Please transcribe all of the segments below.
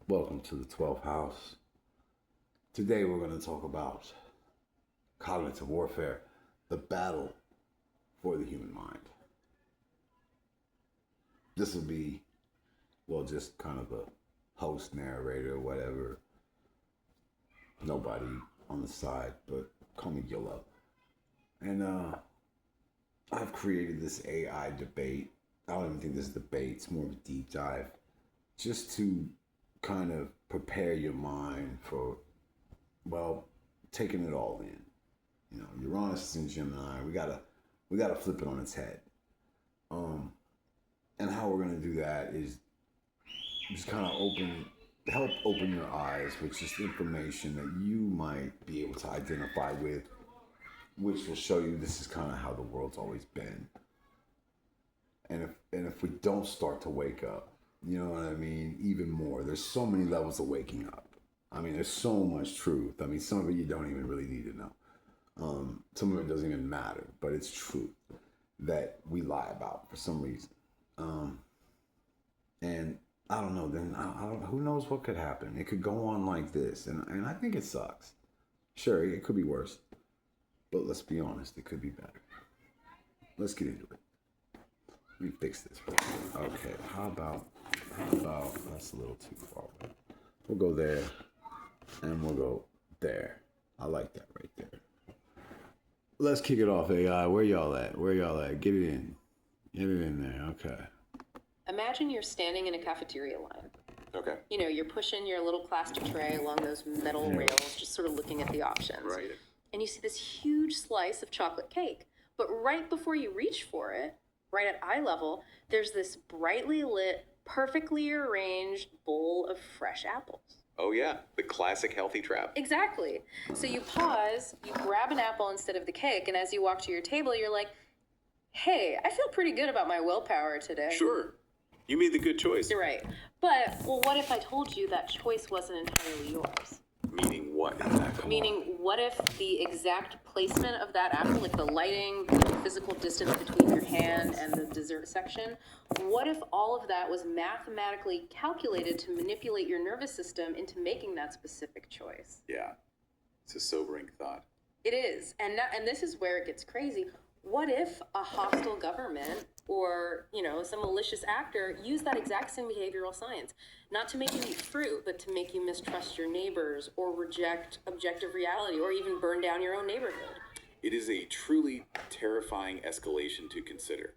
Welcome to the 12th house. Today we're going to talk about cognitive warfare, the battle for the human mind. This will be, just kind of a host, narrator, whatever. Nobody on the side, but call me Yolo. And I've created this AI debate. I don't even think this is a debate, it's more of a deep dive. Just to kind of prepare your mind for, taking it all in. You know, Uranus is in Gemini. We gotta flip it on its head. And how we're gonna do that is just kind of help open your eyes with just information that you might be able to identify with, which will show you this is kind of how the world's always been. And if we don't start to wake up, you know what I mean? Even more. There's so many levels of waking up. I mean, there's so much truth. I mean, some of it you don't even really need to know. Some of it doesn't even matter, but it's truth that we lie about for some reason. And I don't know. Then I don't. Who knows what could happen? It could go on like this, and I think it sucks. Sure, it could be worse, but let's be honest. It could be better. Let's get into it. Let me fix this. Okay. How about that's a little too far away. We'll go there, and we'll go there. I like that right there. Let's kick it off, AI. Where y'all at? Get it in. Get it in there. Okay. Imagine you're standing in a cafeteria line. Okay. You know, you're pushing your little plastic tray along those metal rails, just sort of looking at the options. Right. And you see this huge slice of chocolate cake. But right before you reach for it, right at eye level, there's this brightly lit, perfectly arranged bowl of fresh apples. Oh, yeah. The classic healthy trap. Exactly. So you pause, you grab an apple instead of the cake, and as you walk to your table, you're like, hey, I feel pretty good about my willpower today. Sure. You made the good choice. You're right. But, what if I told you that choice wasn't entirely yours? Meaning what? Meaning, what if the exact placement of that apple, like the lighting, the physical distance between your hand and the dessert section, what if all of that was mathematically calculated to manipulate your nervous system into making that specific choice? Yeah. It's a sobering thought. It is. And this is where it gets crazy. What if a hostile government or, some malicious actor used that exact same behavioral science, not to make you eat fruit, but to make you mistrust your neighbors or reject objective reality or even burn down your own neighborhood? It is a truly terrifying escalation to consider.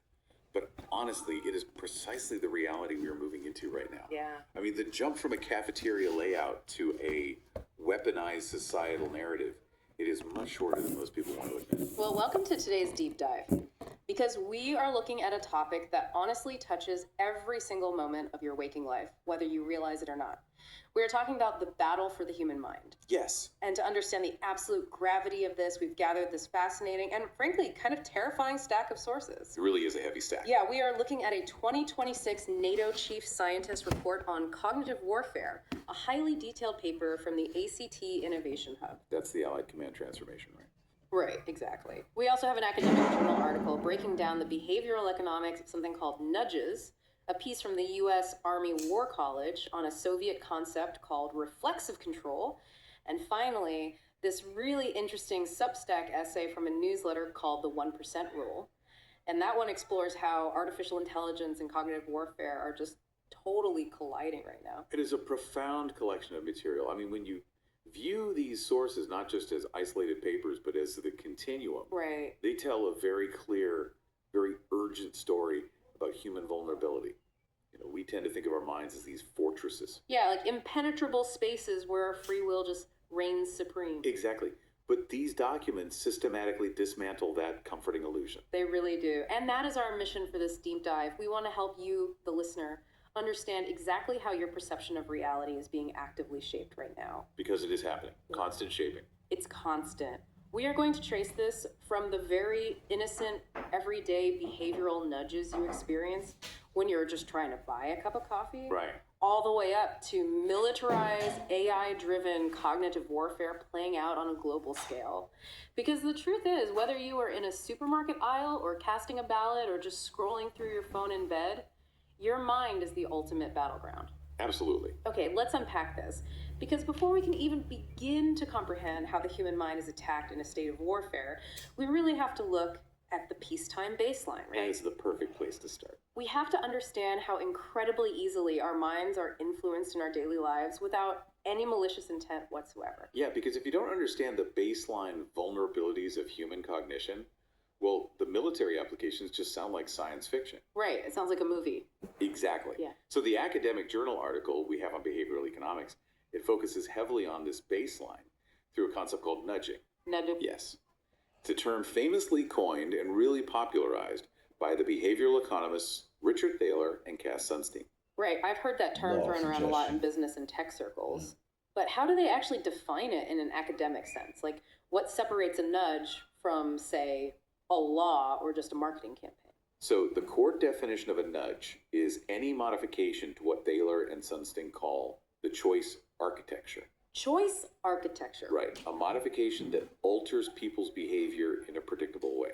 But honestly, it is precisely the reality we are moving into right now. Yeah. I mean, the jump from a cafeteria layout to a weaponized societal narrative, it is much shorter than most people want to admit. Well, welcome to today's deep dive, because we are looking at a topic that honestly touches every single moment of your waking life, whether you realize it or not. We are talking about the battle for the human mind. Yes. And to understand the absolute gravity of this, we've gathered this fascinating and frankly kind of terrifying stack of sources. It really is a heavy stack. Yeah, we are looking at a 2026 NATO Chief Scientist report on cognitive warfare, a highly detailed paper from the ACT Innovation Hub. That's the Allied Command Transformation, right? Right, exactly. We also have an academic journal article breaking down the behavioral economics of something called nudges, a piece from the U.S. Army War College on a Soviet concept called reflexive control, and finally, this really interesting Substack essay from a newsletter called The 1% Rule. And that one explores how artificial intelligence and cognitive warfare are just totally colliding right now. It is a profound collection of material. I mean, when you view these sources not just as isolated papers, but as the continuum, Right. they tell a very clear, very urgent story about human vulnerability. We tend to think of our minds as these fortresses. Yeah, like impenetrable spaces where our free will just reigns supreme. Exactly. But these documents systematically dismantle that comforting illusion. They really do. And that is our mission for this deep dive. We want to help you, the listener, understand exactly how your perception of reality is being actively shaped right now. Because it is happening. Constant shaping. It's constant. We are going to trace this from the very innocent, everyday behavioral nudges you experience when you're just trying to buy a cup of coffee. Right. All the way up to militarized, AI-driven cognitive warfare playing out on a global scale. Because the truth is, whether you are in a supermarket aisle or casting a ballot or just scrolling through your phone in bed, your mind is the ultimate battleground. Absolutely. Okay, let's unpack this. Because before we can even begin to comprehend how the human mind is attacked in a state of warfare, we really have to look at the peacetime baseline, And right? it's the perfect place to start. We have to understand how incredibly easily our minds are influenced in our daily lives without any malicious intent whatsoever. Yeah, because if you don't understand the baseline vulnerabilities of human cognition, well, the military applications just sound like science fiction. Right, it sounds like a movie. Exactly. Yeah. So the academic journal article we have on behavioral economics, it focuses heavily on this baseline through a concept called nudging. Nudging. Yes. It's a term famously coined and really popularized by the behavioral economists Richard Thaler and Cass Sunstein. Right, I've heard that term Law of thrown around a lot in suggestion. business and tech circles. But how do they actually define it in an academic sense? Like, what separates a nudge from, say, a law or just a marketing campaign? So the core definition of a nudge is any modification to what Thaler and Sunstein call the choice architecture. Choice architecture. Right, a modification that alters people's behavior in a predictable way.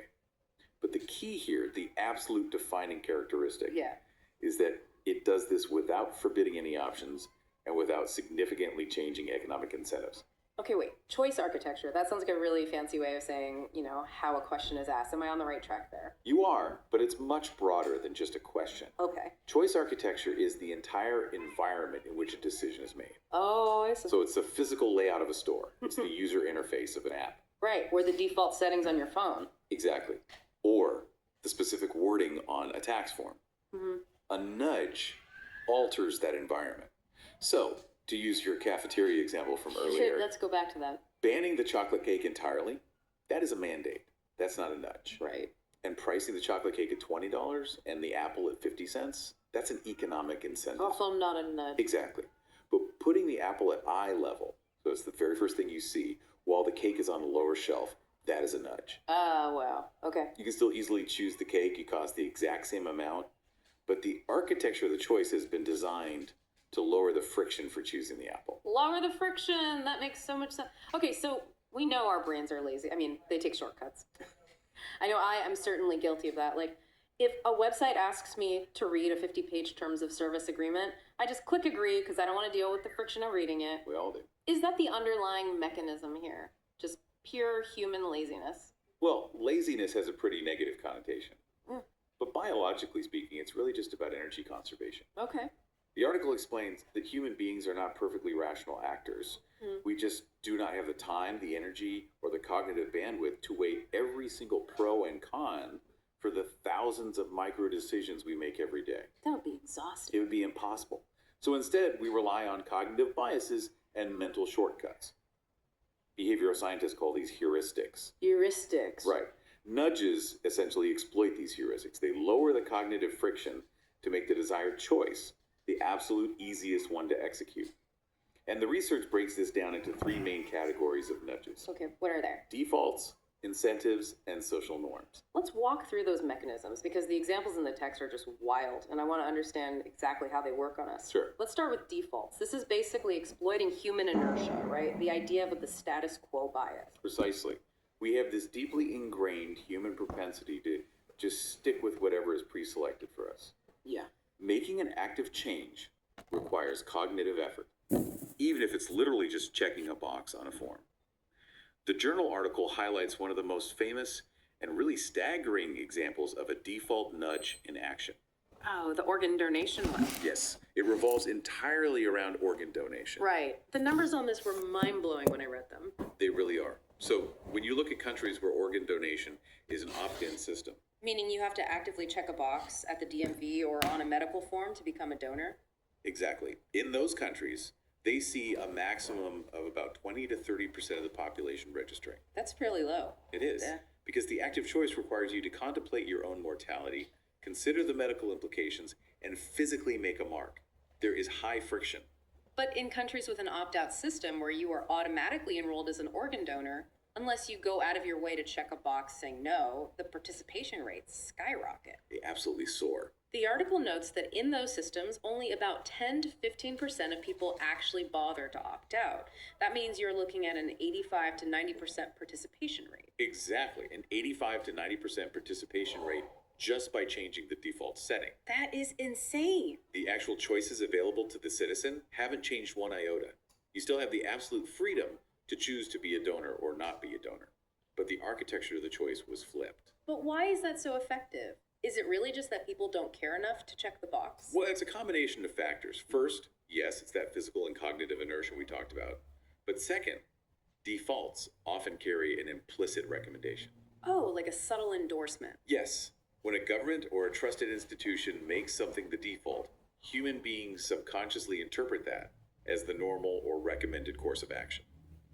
But the key here, the absolute defining characteristic, Yeah. is that it does this without forbidding any options and without significantly changing economic incentives. Okay, wait. Choice architecture. That sounds like a really fancy way of saying, how a question is asked. Am I on the right track there? You are, but it's much broader than just a question. Okay. Choice architecture is the entire environment in which a decision is made. Oh, I see. So it's the physical layout of a store. It's the user interface of an app. Right, or the default settings on your phone. Exactly. Or the specific wording on a tax form. Mhm. A nudge alters that environment. So, to use your cafeteria example from earlier, Let's go back to that. banning the chocolate cake entirely, that is a mandate. That's not a nudge. Right. And pricing the chocolate cake at $20 and the apple at 50 cents, that's an economic incentive. Also not a nudge. Exactly. But putting the apple at eye level, so it's the very first thing you see, while the cake is on the lower shelf, that is a nudge. Wow. Okay. You can still easily choose the cake. You cost the exact same amount. But the architecture of the choice has been designed to lower the friction for choosing the apple. Lower the friction. That makes so much sense. Okay, so we know our brains are lazy. I mean, they take shortcuts. I know I am certainly guilty of that. Like, if a website asks me to read a 50-page terms of service agreement, I just click agree because I don't want to deal with the friction of reading it. We all do. Is that the underlying mechanism here? Just pure human laziness? Well, laziness has a pretty negative connotation. Mm. But biologically speaking, it's really just about energy conservation. Okay. The article explains that human beings are not perfectly rational actors. We just do not have the time, the energy, or the cognitive bandwidth to weigh every single pro and con for the thousands of micro decisions we make every day. That would be exhausting. It would be impossible. So instead, we rely on cognitive biases and mental shortcuts. Behavioral scientists call these heuristics. Heuristics. Right. Nudges essentially exploit these heuristics. They lower the cognitive friction to make the desired choice the absolute easiest one to execute. And the research breaks this down into three main categories of nudges: Okay, what are there? defaults, incentives, and social norms. Let's walk through those mechanisms because the examples in the text are just wild and I want to understand exactly how they work on us. Sure. Let's start with defaults. This is basically exploiting human inertia, right? The idea of the status quo bias. Precisely. We have this deeply ingrained human propensity to just stick with whatever is pre-selected for us. Yeah. Making an active change requires cognitive effort, even if it's literally just checking a box on a form. The journal article highlights one of the most famous and really staggering examples of a default nudge in action. Oh, the organ donation one. Yes, it revolves entirely around organ donation. Right. The numbers on this were mind-blowing when I read them. They really are. So when you look at countries where organ donation is an opt-in system, Meaning you have to actively check a box at the DMV or on a medical form to become a donor? exactly, in those countries, they see a maximum of about 20 to 30% of the population registering. That's fairly low. It is, Yeah. because the active choice requires you to contemplate your own mortality, consider the medical implications, and physically make a mark. There is high friction. But in countries with an opt-out system where you are automatically enrolled as an organ donor, unless you go out of your way to check a box saying no, the participation rates skyrocket. They absolutely soar. The article notes that in those systems, only about 10 to 15% of people actually bother to opt out. That means you're looking at an 85 to 90% participation rate. Exactly, an 85 to 90% participation rate just by changing the default setting. That is insane. The actual choices available to the citizen haven't changed one iota. You still have the absolute freedom to choose to be a donor or not be a donor. But the architecture of the choice was flipped. But why is that so effective? Is it really just that people don't care enough to check the box? Well, it's a combination of factors. First, yes, it's that physical and cognitive inertia we talked about. But second, defaults often carry an implicit recommendation. Oh, like a subtle endorsement. Yes, when a government or a trusted institution makes something the default, human beings subconsciously interpret that as the normal or recommended course of action.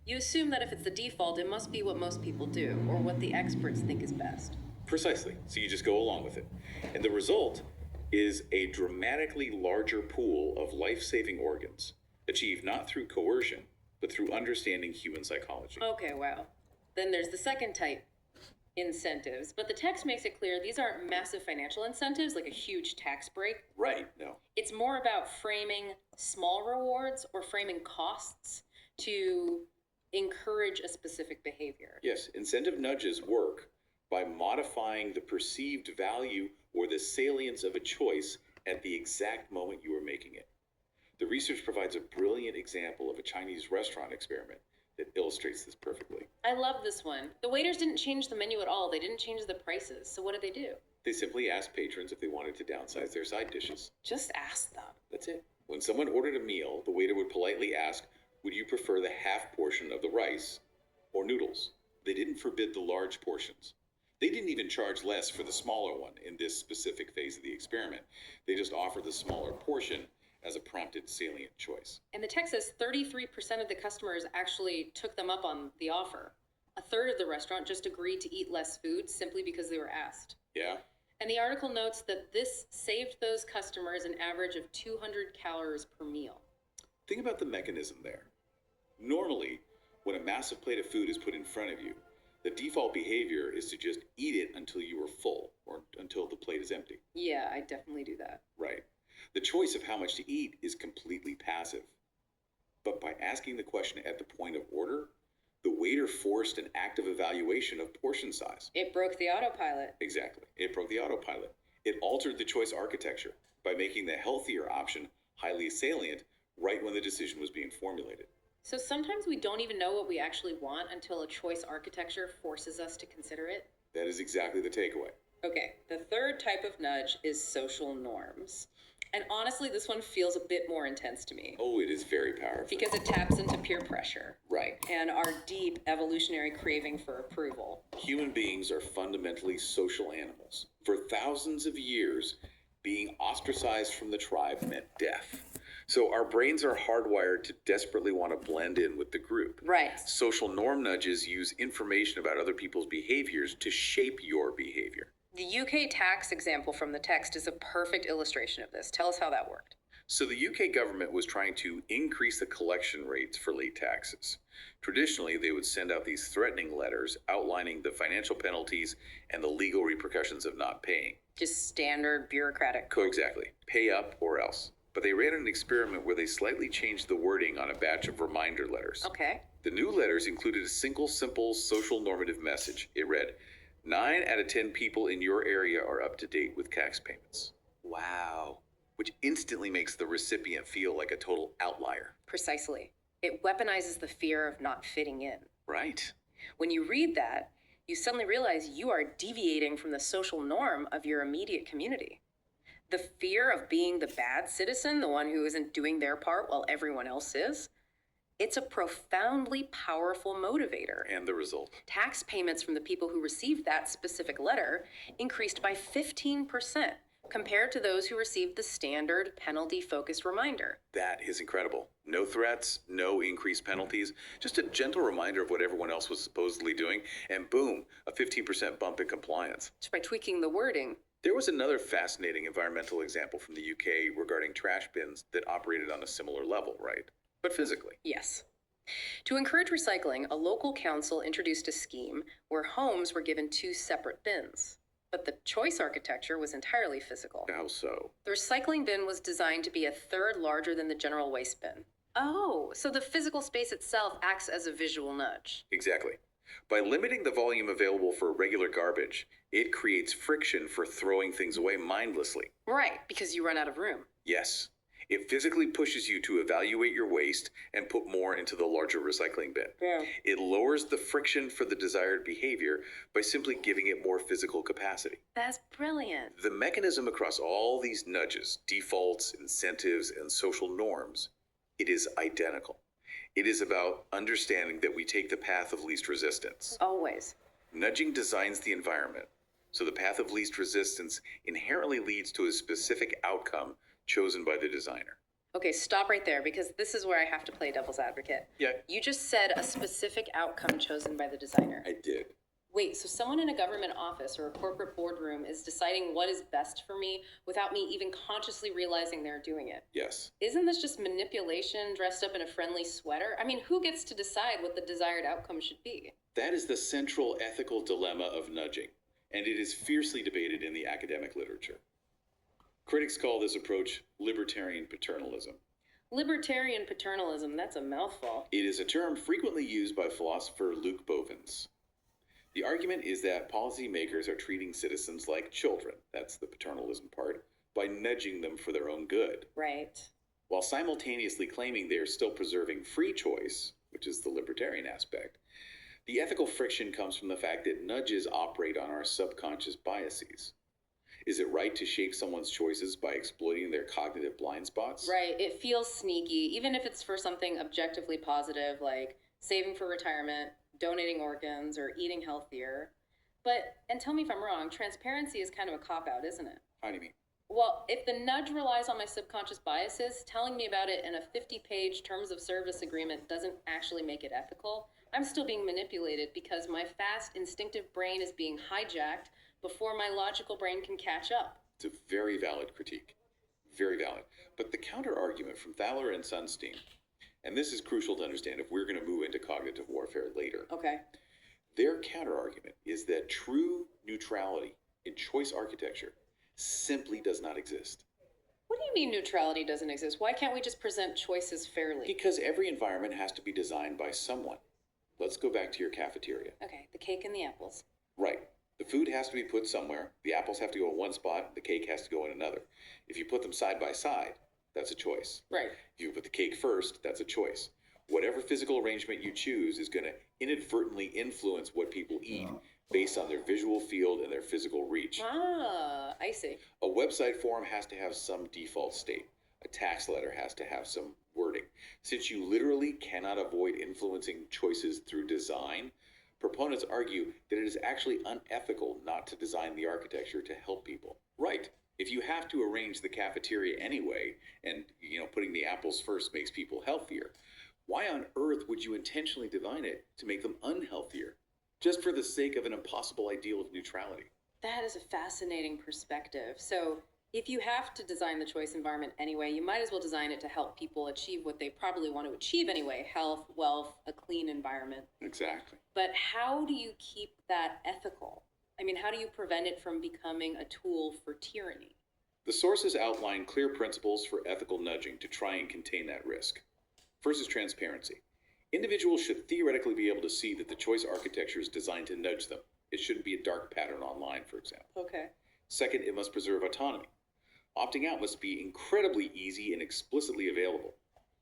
You assume that if it's the default, it must be what most people do, or what the experts think is best. Precisely. So you just go along with it. And the result is a dramatically larger pool of life-saving organs, achieved not through coercion, but through understanding human psychology. Okay, wow. Then there's the second type, incentives. But the text makes it clear these aren't massive financial incentives, like a huge tax break. Right, no. It's more about framing small rewards or framing costs to encourage a specific behavior. Yes, incentive nudges work by modifying the perceived value or the salience of a choice at the exact moment you are making it. The research provides a brilliant example of a Chinese restaurant experiment that illustrates this perfectly. I love this one. The waiters didn't change the menu at all. They didn't change the prices. So what did they do? They simply asked patrons if they wanted to downsize their side dishes. Just ask them. That's it. When someone ordered a meal, the waiter would politely ask, would you prefer the half portion of the rice or noodles? They didn't forbid the large portions. They didn't even charge less for the smaller one in this specific phase of the experiment. They just offered the smaller portion as a prompted salient choice. And the text says 33% of the customers actually took them up on the offer. A third of the restaurant just agreed to eat less food simply because they were asked. Yeah? And the article notes that this saved those customers an average of 200 calories per meal. Think about the mechanism there. Normally, when a massive plate of food is put in front of you, the default behavior is to just eat it until you are full or until the plate is empty. Yeah, I definitely do that. Right. The choice of how much to eat is completely passive. But by asking the question at the point of order, the waiter forced an active evaluation of portion size. It broke the autopilot. Exactly. It broke the autopilot. It altered the choice architecture by making the healthier option highly salient right when the decision was being formulated. So sometimes we don't even know what we actually want until a choice architecture forces us to consider it. That is exactly the takeaway. Okay, the third type of nudge is social norms. And honestly, this one feels a bit more intense to me Oh, it is very powerful. because it taps into peer pressure Right. and our deep evolutionary craving for approval. Human beings are fundamentally social animals. For thousands of years, being ostracized from the tribe meant death. So our brains are hardwired to desperately want to blend in with the group. Right. Social norm nudges use information about other people's behaviors to shape your behavior. The UK tax example from the text is a perfect illustration of this. Tell us how that worked. So the UK government was trying to increase the collection rates for late taxes. Traditionally, they would send out these threatening letters outlining the financial penalties and the legal repercussions of not paying. Just standard bureaucratic. Exactly. Pay up or else. But they ran an experiment where they slightly changed the wording on a batch of reminder letters. Okay. The new letters included a single, simple social normative message. It read, 9 out of 10 people in your area are up to date with tax payments. Wow. Which instantly makes the recipient feel like a total outlier. Precisely. It weaponizes the fear of not fitting in. Right. When you read that, you suddenly realize you are deviating from the social norm of your immediate community. The fear of being the bad citizen, the one who isn't doing their part while everyone else is, it's a profoundly powerful motivator. And the result? Tax payments from the people who received that specific letter increased by 15% compared to those who received the standard penalty-focused reminder. That is incredible. No threats, no increased penalties, just a gentle reminder of what everyone else was supposedly doing, and boom, a 15% bump in compliance. Just by tweaking the wording. There was another fascinating environmental example from the UK regarding trash bins that operated on a similar level, right? But physically. Yes. To encourage recycling, a local council introduced a scheme where homes were given 2 separate bins. But the choice architecture was entirely physical. How so? The recycling bin was designed to be a third larger than the general waste bin. Oh, so the physical space itself acts as a visual nudge. Exactly. By limiting the volume available for regular garbage, it creates friction for throwing things away mindlessly. Right, because you run out of room. Yes, it physically pushes you to evaluate your waste and put more into the larger recycling bin. Yeah. It lowers the friction for the desired behavior by simply giving it more physical capacity. That's brilliant. The mechanism across all these nudges, defaults, incentives, and social norms, it is identical. It is about understanding that we take the path of least resistance. Always. Nudging designs the environment, so the path of least resistance inherently leads to a specific outcome chosen by the designer. Okay, stop right there because this is where I have to play devil's advocate. Yeah, You just said a specific outcome chosen by the designer. I did. Wait, so someone in a government office or a corporate boardroom is deciding what is best for me without me even consciously realizing they're doing it? Yes. Isn't this just manipulation dressed up in a friendly sweater? I mean, who gets to decide what the desired outcome should be? That is the central ethical dilemma of nudging, and it is fiercely debated in the academic literature. Critics call this approach libertarian paternalism. Libertarian paternalism, that's a mouthful. It is a term frequently used by philosopher Luke Bovins. The argument is that policymakers are treating citizens like children, that's the paternalism part, by nudging them for their own good, Right. while simultaneously claiming they are still preserving free choice, which is the libertarian aspect. The ethical friction comes from the fact that nudges operate on our subconscious biases. Is it right to shape someone's choices by exploiting their cognitive blind spots? Right. It feels sneaky, even if it's for something objectively positive like saving for retirement, donating organs, or eating healthier. But, and tell me if I'm wrong, transparency is kind of a cop-out, isn't it? How do you mean? Well, if the nudge relies on my subconscious biases, telling me about it in a 50-page terms of service agreement doesn't actually make it ethical. I'm still being manipulated because my fast, instinctive brain is being hijacked before my logical brain can catch up. It's a very valid critique. Very valid. But the counter argument from Thaler and Sunstein, and this is crucial to understand if we're going to move into cognitive warfare later, Okay. their counter argument is that true neutrality in choice architecture simply does not exist. What do you mean neutrality doesn't exist? Why can't we just present choices fairly? Because every environment has to be designed by someone. Let's go back to your cafeteria. Okay, the cake and the apples. Right. The food has to be put somewhere. The apples have to go in one spot. The cake has to go in another. If you put them side by side, that's a choice. Right. If you put the cake first, that's a choice. Whatever physical arrangement you choose is going to inadvertently influence what people eat based on their visual field and their physical reach. Ah, I see. A website form has to have some default state. A tax letter has to have some wording. Since you literally cannot avoid influencing choices through design, proponents argue that it is actually unethical not to design the architecture to help people. Right. If you have to arrange the cafeteria anyway, and putting the apples first makes people healthier, why on earth would you intentionally design it to make them unhealthier? Just for the sake of an impossible ideal of neutrality. That is a fascinating perspective. So, if you have to design the choice environment anyway, you might as well design it to help people achieve what they probably want to achieve anyway: health, wealth, a clean environment. Exactly. But how do you keep that ethical? I mean, how do you prevent it from becoming a tool for tyranny? The sources outline clear principles for ethical nudging to try and contain that risk. First is transparency. Individuals should theoretically be able to see that the choice architecture is designed to nudge them. It shouldn't be a dark pattern online, for example. Okay. Second, it must preserve autonomy. Opting out must be incredibly easy and explicitly available.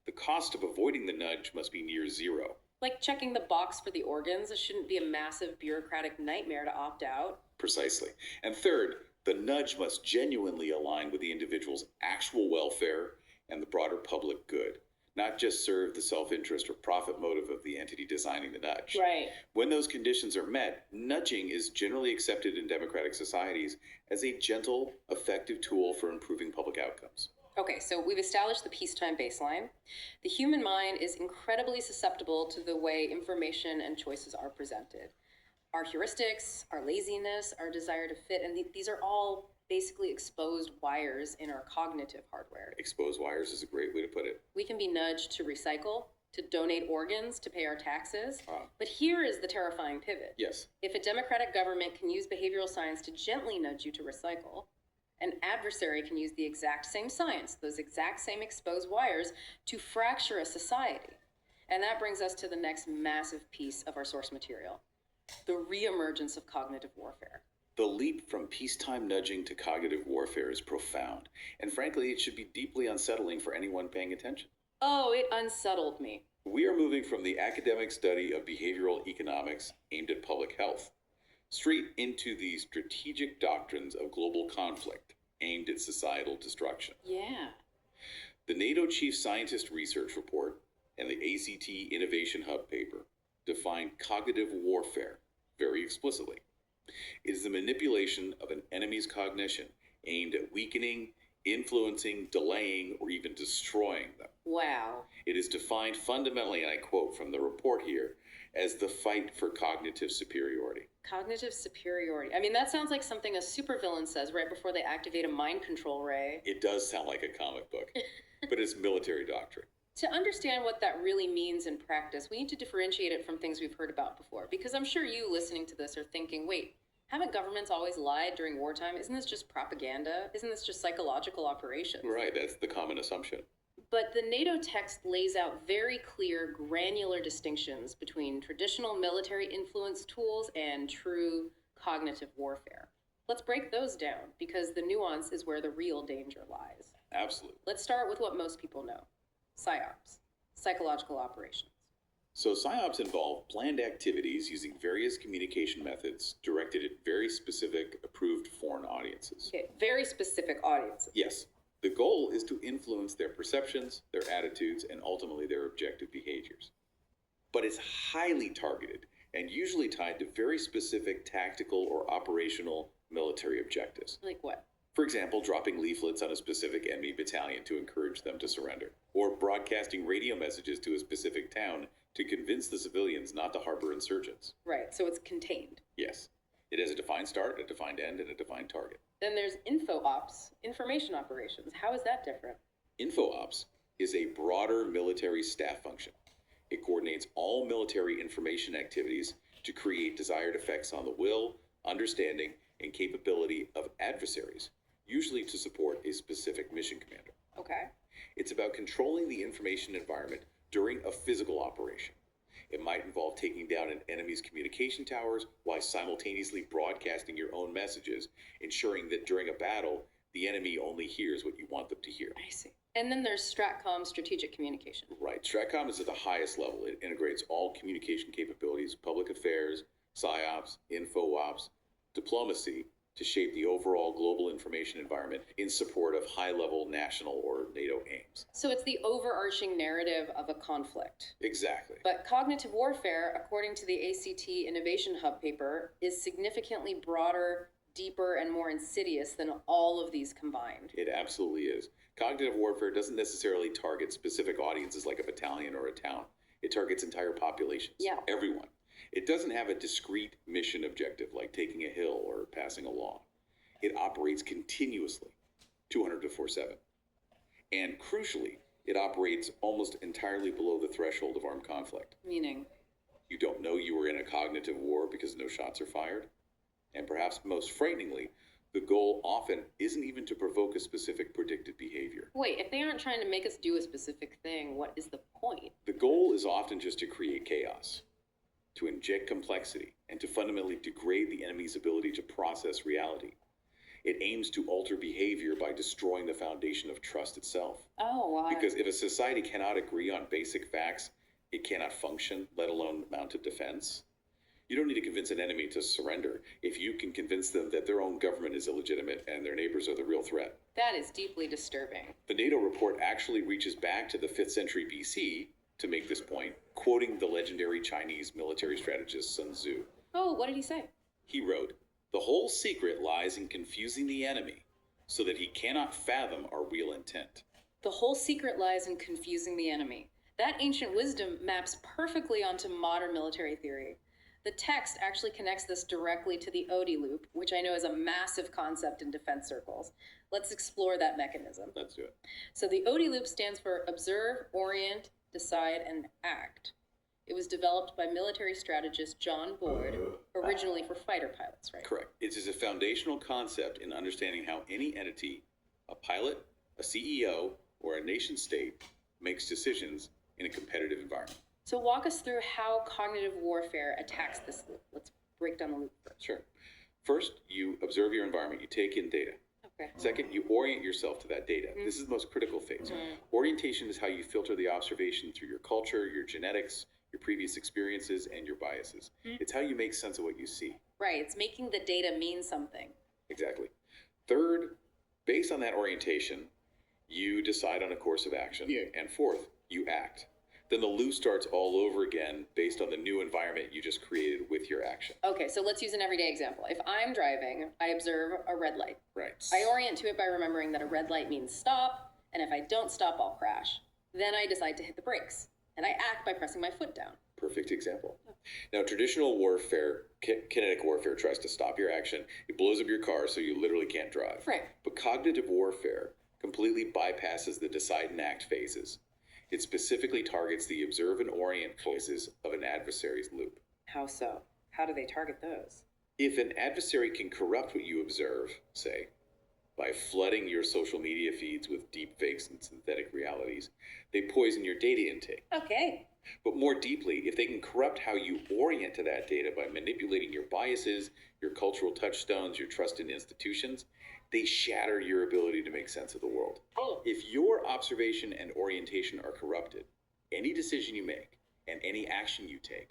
The cost of avoiding the nudge must be near zero. Like checking the box for the organs, it shouldn't be a massive bureaucratic nightmare to opt out. Precisely. And third, the nudge must genuinely align with the individual's actual welfare and the broader public good, not just serve the self-interest or profit motive of the entity designing the nudge. Right. When those conditions are met, nudging is generally accepted in democratic societies as a gentle, effective tool for improving public outcomes. Okay, so we've established the peacetime baseline. The human mind is incredibly susceptible to the way information and choices are presented. Our heuristics, our laziness, our desire to fit, and these are all basically exposed wires in our cognitive hardware. Exposed wires is a great way to put it. We can be nudged to recycle, to donate organs, to pay our taxes. Wow. But here is the terrifying pivot. Yes. If a democratic government can use behavioral science to gently nudge you to recycle, an adversary can use the exact same science, those exact same exposed wires, to fracture a society. And that brings us to the next massive piece of our source material: The reemergence of cognitive warfare. The leap from peacetime nudging to cognitive warfare is profound, and frankly, it should be deeply unsettling for anyone paying attention. Oh, it unsettled me. We are moving from the academic study of behavioral economics aimed at public health straight into the strategic doctrines of global conflict aimed at societal destruction. Yeah. The NATO Chief Scientist Research Report and the ACT Innovation Hub paper define cognitive warfare very explicitly. It is the manipulation of an enemy's cognition aimed at weakening, influencing, delaying, or even destroying them. Wow. It is defined fundamentally, and I quote from the report here, as the fight for cognitive superiority. Cognitive superiority. I mean, that sounds like something a supervillain says right before they activate a mind control ray. It does sound like a comic book, but it's military doctrine. To understand what that really means in practice, we need to differentiate it from things we've heard about before. Because I'm sure you listening to this are thinking, wait, haven't governments always lied during wartime? Isn't this just propaganda? Isn't this just psychological operations? Right, that's the common assumption. But the NATO text lays out very clear, granular distinctions between traditional military influence tools and true cognitive warfare. Let's break those down, because the nuance is where the real danger lies. Absolutely. Let's start with what most people know. PSYOPs, psychological operations. So PSYOPs involve planned activities using various communication methods directed at very specific approved foreign audiences. Okay, very specific audiences. Yes, the goal is to influence their perceptions, their attitudes, and ultimately their objective behaviors. But it's highly targeted and usually tied to very specific tactical or operational military objectives. Like what? For example, dropping leaflets on a specific enemy battalion to encourage them to surrender, or broadcasting radio messages to a specific town to convince the civilians not to harbor insurgents. Right, so it's contained. Yes, it has a defined start, a defined end, and a defined target. Then there's info ops, information operations. How is that different? Info ops is a broader military staff function. It coordinates all military information activities to create desired effects on the will, understanding, and capability of adversaries, usually to support a specific mission commander. Okay. It's about controlling the information environment during a physical operation. It might involve taking down an enemy's communication towers while simultaneously broadcasting your own messages, ensuring that during a battle, the enemy only hears what you want them to hear. I see. And then there's STRATCOM, strategic communication. Right. STRATCOM is at the highest level. It integrates all communication capabilities, public affairs, PSYOPs, info ops, diplomacy, to shape the overall global information environment in support of high-level national or NATO aims. So it's the overarching narrative of a conflict. Exactly. But cognitive warfare, according to the ACT Innovation Hub paper, is significantly broader, deeper, and more insidious than all of these combined. It absolutely is. Cognitive warfare doesn't necessarily target specific audiences like a battalion or a town. It targets entire populations. Yeah. Everyone. It doesn't have a discrete mission objective like taking a hill or passing a law. It operates continuously, 200-4/7. And crucially, it operates almost entirely below the threshold of armed conflict. Meaning? You don't know you were in a cognitive war because no shots are fired. And perhaps most frighteningly, the goal often isn't even to provoke a specific predicted behavior. Wait, if they aren't trying to make us do a specific thing, what is the point? The goal is often just to create chaos, to inject complexity, and to fundamentally degrade the enemy's ability to process reality. It aims to alter behavior by destroying the foundation of trust itself. Oh, why? Because if a society cannot agree on basic facts, it cannot function, let alone mount a defense. You don't need to convince an enemy to surrender if you can convince them that their own government is illegitimate and their neighbors are the real threat. That is deeply disturbing. The NATO report actually reaches back to the 5th century BC to make this point, quoting the legendary Chinese military strategist Sun Tzu. Oh, what did he say? He wrote, "The whole secret lies in confusing the enemy so that he cannot fathom our real intent." The whole secret lies in confusing the enemy. That ancient wisdom maps perfectly onto modern military theory. The text actually connects this directly to the ODI loop, which I know is a massive concept in defense circles. Let's explore that mechanism. Let's do it. So the ODI loop stands for Observe, Orient, Decide, and Act. It was developed by military strategist John Boyd, originally for fighter pilots, right? Correct. It is a foundational concept in understanding how any entity, a pilot, a CEO, or a nation state, makes decisions in a competitive environment. So walk us through how cognitive warfare attacks this loop. Let's break down the loop first. Sure. First, you observe your environment, you take in data. Okay. Second, you orient yourself to that data. This is the most critical phase. Orientation is how you filter the observation through your culture, your genetics, your previous experiences, and your biases. It's how you make sense of what you see. Right. It's making the data mean something. Exactly. Third, based on that orientation, you decide on a course of action. Yeah. And fourth, you act. Then the loop starts all over again based on the new environment you just created with your action. Okay, so let's use an everyday example. If I'm driving, I observe a red light. Right. I orient to it by remembering that a red light means stop, and if I don't stop, I'll crash. Then I decide to hit the brakes, and I act by pressing my foot down. Perfect example. Now, traditional warfare, kinetic warfare, tries to stop your action. It blows up your car so you literally can't drive. Right. But cognitive warfare completely bypasses the decide and act phases. It specifically targets the observe and orient phases of an adversary's loop. How so? How do they target those? If an adversary can corrupt what you observe, say, by flooding your social media feeds with deep fakes and synthetic realities, they poison your data intake. Okay. But more deeply, if they can corrupt how you orient to that data by manipulating your biases, your cultural touchstones, your trust in institutions, they shatter your ability to make sense of the world. Oh. If your observation and orientation are corrupted, any decision you make and any action you take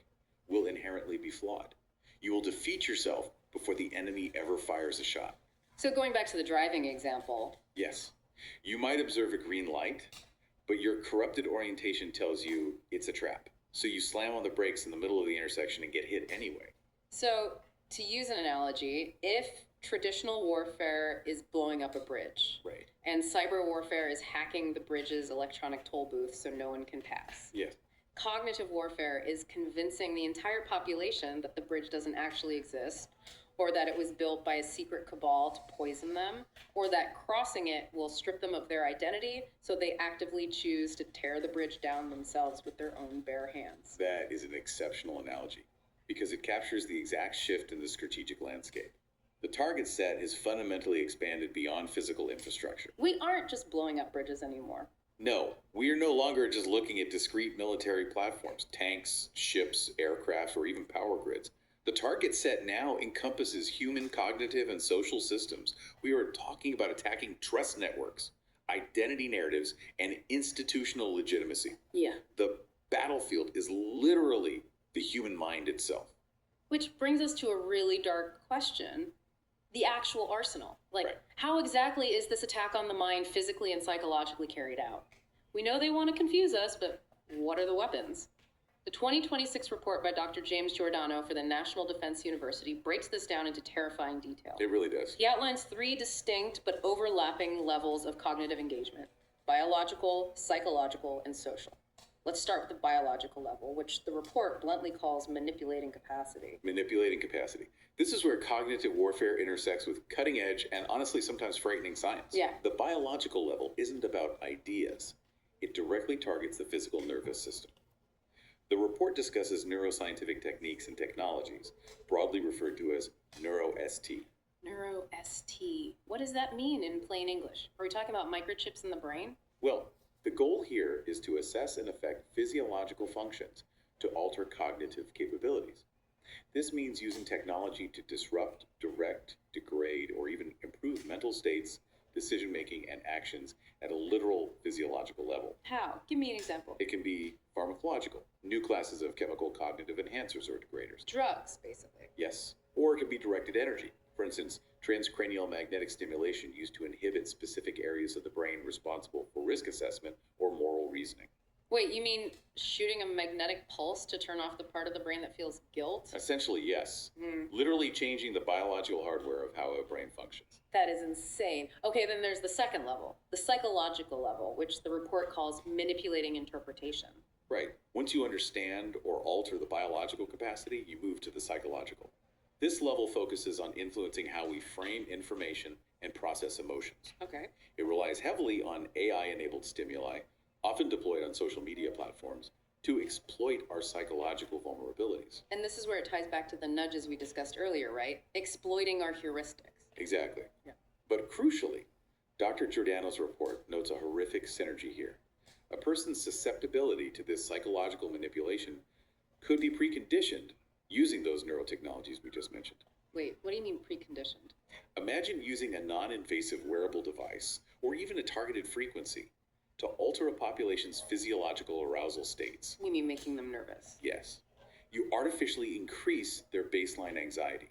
will inherently be flawed. You will defeat yourself before the enemy ever fires a shot. So going back to the driving example, Yes, you might observe a green light, but your corrupted orientation tells you it's a trap. So you slam on the brakes in the middle of the intersection and get hit anyway. so to use an analogy, if traditional warfare is blowing up a bridge, Right. and cyber warfare is hacking the bridge's electronic toll booth so no one can pass, Yes. cognitive warfare is convincing the entire population that the bridge doesn't actually exist, or that it was built by a secret cabal to poison them, or that crossing it will strip them of their identity, so they actively choose to tear the bridge down themselves with their own bare hands. That is an exceptional analogy because it captures the exact shift in the strategic landscape. The target set has fundamentally expanded beyond physical infrastructure. We aren't just blowing up bridges anymore. No, we are no longer just looking at discrete military platforms, tanks, ships, aircraft, or even power grids. The target set now encompasses human cognitive and social systems. We are talking about attacking trust networks, identity narratives, and institutional legitimacy. Yeah. The battlefield is literally the human mind itself. Which brings us to a really dark question. The actual arsenal. Like, Right. how exactly is this attack on the mind physically and psychologically carried out? We know they want to confuse us, but what are the weapons? The 2026 report by Dr. James Giordano for the National Defense University breaks this down into terrifying detail. It really does. He outlines 3 distinct but overlapping levels of cognitive engagement: biological, psychological, and social. Let's start with the biological level, which the report bluntly calls manipulating capacity. Manipulating capacity. This is where cognitive warfare intersects with cutting edge and honestly sometimes frightening science. Yeah. The biological level isn't about ideas, it directly targets the physical nervous system. The report discusses neuroscientific techniques and technologies, broadly referred to as neuro-ST. Neuro-ST. What does that mean in plain English? Are we talking about microchips in the brain? Well, the goal here is to assess and affect physiological functions to alter cognitive capabilities. This means using technology to disrupt, direct, degrade, or even improve mental states, decision-making, and actions at a literal physiological level. How? Give me an example. It can be pharmacological, new classes of chemical cognitive enhancers or degraders. Drugs, basically. Yes. Or it could be directed energy. For instance, transcranial magnetic stimulation used to inhibit specific areas of the brain responsible for risk assessment or moral reasoning. Wait, you mean shooting a magnetic pulse to turn off the part of the brain that feels guilt? Essentially, yes. Literally changing the biological hardware of how a brain functions. That is insane. Okay, then there's the second level, the psychological level, which the report calls manipulating interpretation. Right. Once you understand or alter the biological capacity, you move to the psychological. This level focuses on influencing how we frame information and process emotions. Okay. It relies heavily on AI-enabled stimuli, often deployed on social media platforms, to exploit our psychological vulnerabilities. And this is where it ties back to the nudges we discussed earlier, right? Exploiting our heuristics. Exactly. Yeah. But crucially, Dr. Giordano's report notes a horrific synergy here. A person's susceptibility to this psychological manipulation could be preconditioned using those neurotechnologies we just mentioned. Wait, what do you mean preconditioned? Imagine using a non-invasive wearable device, or even a targeted frequency, to alter a population's physiological arousal states. You mean making them nervous? Yes. You artificially increase their baseline anxiety,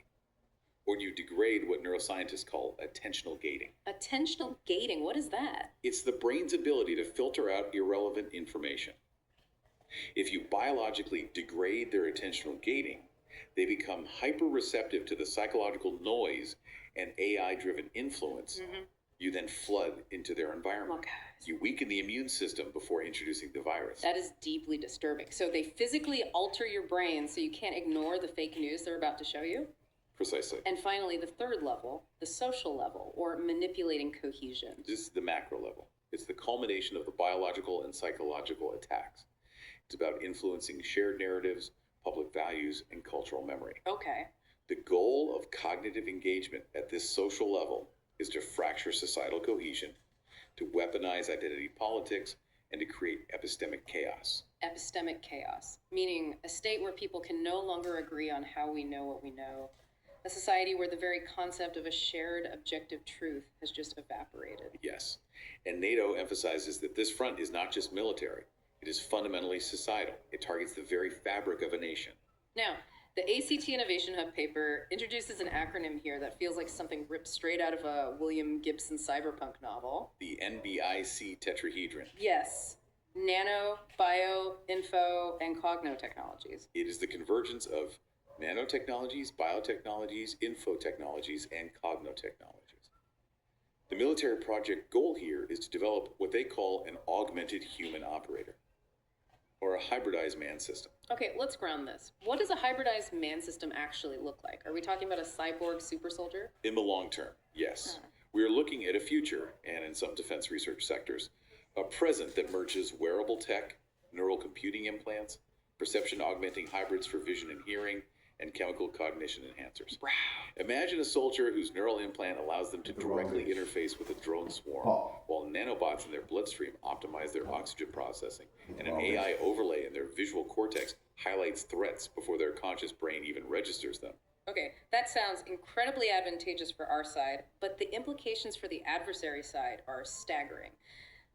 or you degrade what neuroscientists call attentional gating. Attentional gating, what is that? It's the brain's ability to filter out irrelevant information. If you biologically degrade their attentional gating, they become hyper-receptive to the psychological noise and AI-driven influence. You then flood into their environment. Okay. You weaken the immune system before introducing the virus. That is deeply disturbing. So they physically alter your brain so you can't ignore the fake news they're about to show you? Precisely. And finally, the third level, the social level, or manipulating cohesion. This is the macro level. It's the culmination of the biological and psychological attacks. It's about influencing shared narratives, public values, and cultural memory. Okay. The goal of cognitive engagement at this social level is to fracture societal cohesion, to weaponize identity politics, and to create epistemic chaos. Epistemic chaos, meaning a state where people can no longer agree on how we know what we know. A society where the very concept of a shared objective truth has just evaporated. Yes. And NATO emphasizes that this front is not just military, it is fundamentally societal. It targets the very fabric of a nation. Now, the ACT Innovation Hub paper introduces an acronym here that feels like something ripped straight out of a William Gibson cyberpunk novel. The NBIC tetrahedron. Yes, nano, bio, info, and cogno technologies. It is the convergence of nanotechnologies, biotechnologies, infotechnologies, and cognotechnologies. The military project goal here is to develop what they call an augmented human operator, or a hybridized man system. Okay, let's ground this. What does a hybridized man system actually look like? Are we talking about a cyborg super soldier? In the long term, yes. We are looking at a future, and in some defense research sectors, a present that merges wearable tech, neural computing implants, perception augmenting hybrids for vision and hearing, and chemical cognition enhancers. Wow. Imagine a soldier whose neural implant allows them to directly interface with a drone swarm, while nanobots in their bloodstream optimize their oxygen processing, and an AI overlay in their visual cortex highlights threats before their conscious brain even registers them. Okay, that sounds incredibly advantageous for our side, but the implications for the adversary side are staggering.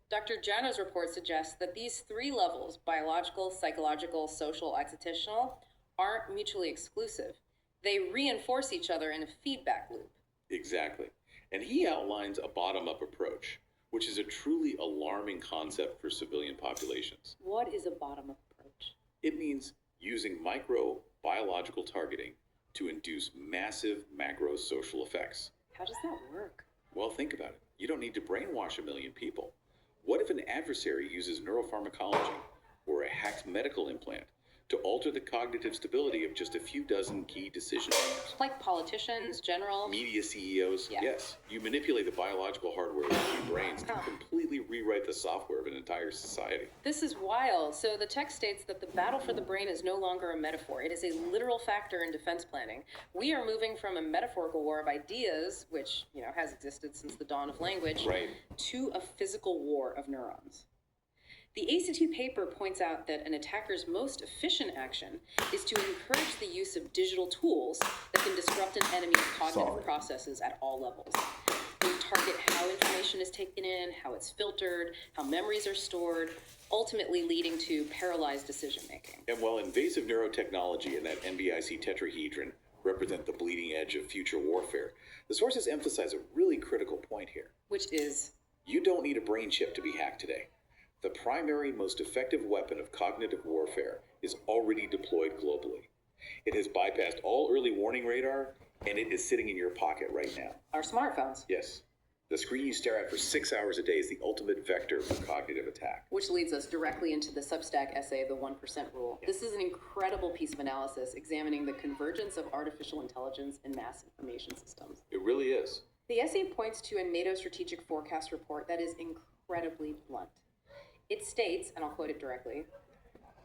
Dr. Jano's report suggests that these three levels, biological, psychological, social, existential, aren't mutually exclusive. They reinforce each other in a feedback loop. Exactly. And he outlines a bottom-up approach, which is a truly alarming concept for civilian populations. What is a bottom-up approach? It means using microbiological targeting to induce massive macro social effects. How does that work? Well, think about it. You don't need to brainwash a million people. What if an adversary uses neuropharmacology or a hacked medical implant to alter the cognitive stability of just a few dozen key decision makers? Like politicians, generals? Media CEOs? Yeah. Yes. You manipulate the biological hardware of a few brains to completely rewrite the software of an entire society. This is wild. So the text states that the battle for the brain is no longer a metaphor. It is a literal factor in defense planning. We are moving from a metaphorical war of ideas, which, has existed since the dawn of language, Right. to a physical war of neurons. The ACT paper points out that an attacker's most efficient action is to encourage the use of digital tools that can disrupt an enemy's cognitive processes at all levels. They target how information is taken in, how it's filtered, how memories are stored, ultimately leading to paralyzed decision-making. And while invasive neurotechnology and that NBIC tetrahedron represent the bleeding edge of future warfare, the sources emphasize a really critical point here. Which is, You don't need a brain chip to be hacked today. The primary, most effective weapon of cognitive warfare is already deployed globally. It has bypassed all early warning radar, and it is sitting in your pocket right now. our smartphones. Yes, the screen you stare at for 6 hours a day is the ultimate vector for cognitive attack. Which leads us directly into the Substack essay, The 1% Rule. This is an incredible piece of analysis examining the convergence of artificial intelligence and mass information systems. It really is. The essay points to a NATO strategic forecast report that is incredibly blunt. It states, and I'll quote it directly,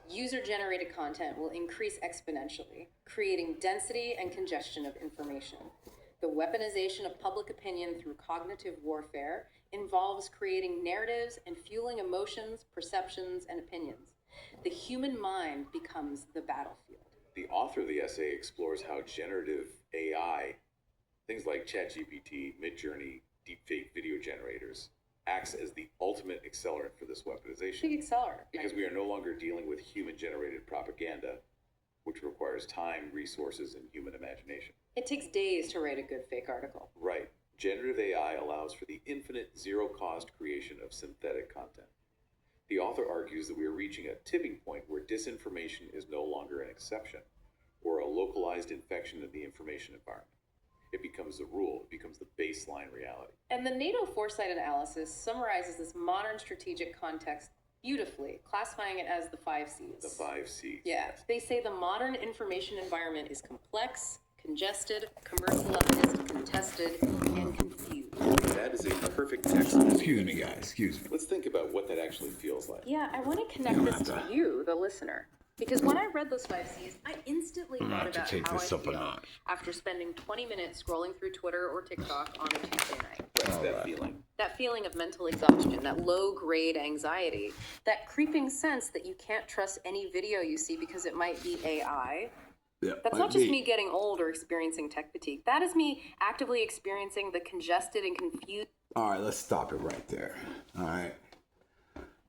user-generated content will increase exponentially, creating density and congestion of information. The weaponization of public opinion through cognitive warfare involves creating narratives and fueling emotions, perceptions, and opinions. The human mind becomes the battlefield. The author of the essay explores how generative AI, things like ChatGPT, Midjourney, deepfake video generators, acts as the ultimate accelerant for this weaponization. Big accelerant. Because we are no longer dealing with human-generated propaganda, which requires time, resources, and human imagination. It takes days to write a good fake article. Right. Generative AI allows for the infinite zero-cost creation of synthetic content. The author argues that we are reaching a tipping point where disinformation is no longer an exception or a localized infection of the information environment. It becomes the rule, it becomes the baseline reality. And the NATO foresight analysis summarizes this modern strategic context beautifully, classifying it as the 5 C's. The 5 C's. Yeah. They say the modern information environment is complex, congested, commercialized, contested, and confused. That is a perfect text. Excuse me, guys. Excuse me. Let's think about what that actually feels like. Yeah, I want to connect this to you, the listener. Because when I read those 5 C's, I instantly thought about how I feel after spending 20 minutes scrolling through Twitter or TikTok on a Tuesday night. What's that feeling? That feeling of mental exhaustion, that low-grade anxiety, that creeping sense that you can't trust any video you see because it might be AI. Yeah, That's not just me getting old or experiencing tech fatigue. That is me actively experiencing the congested and confused. All right, let's stop it right there. All right.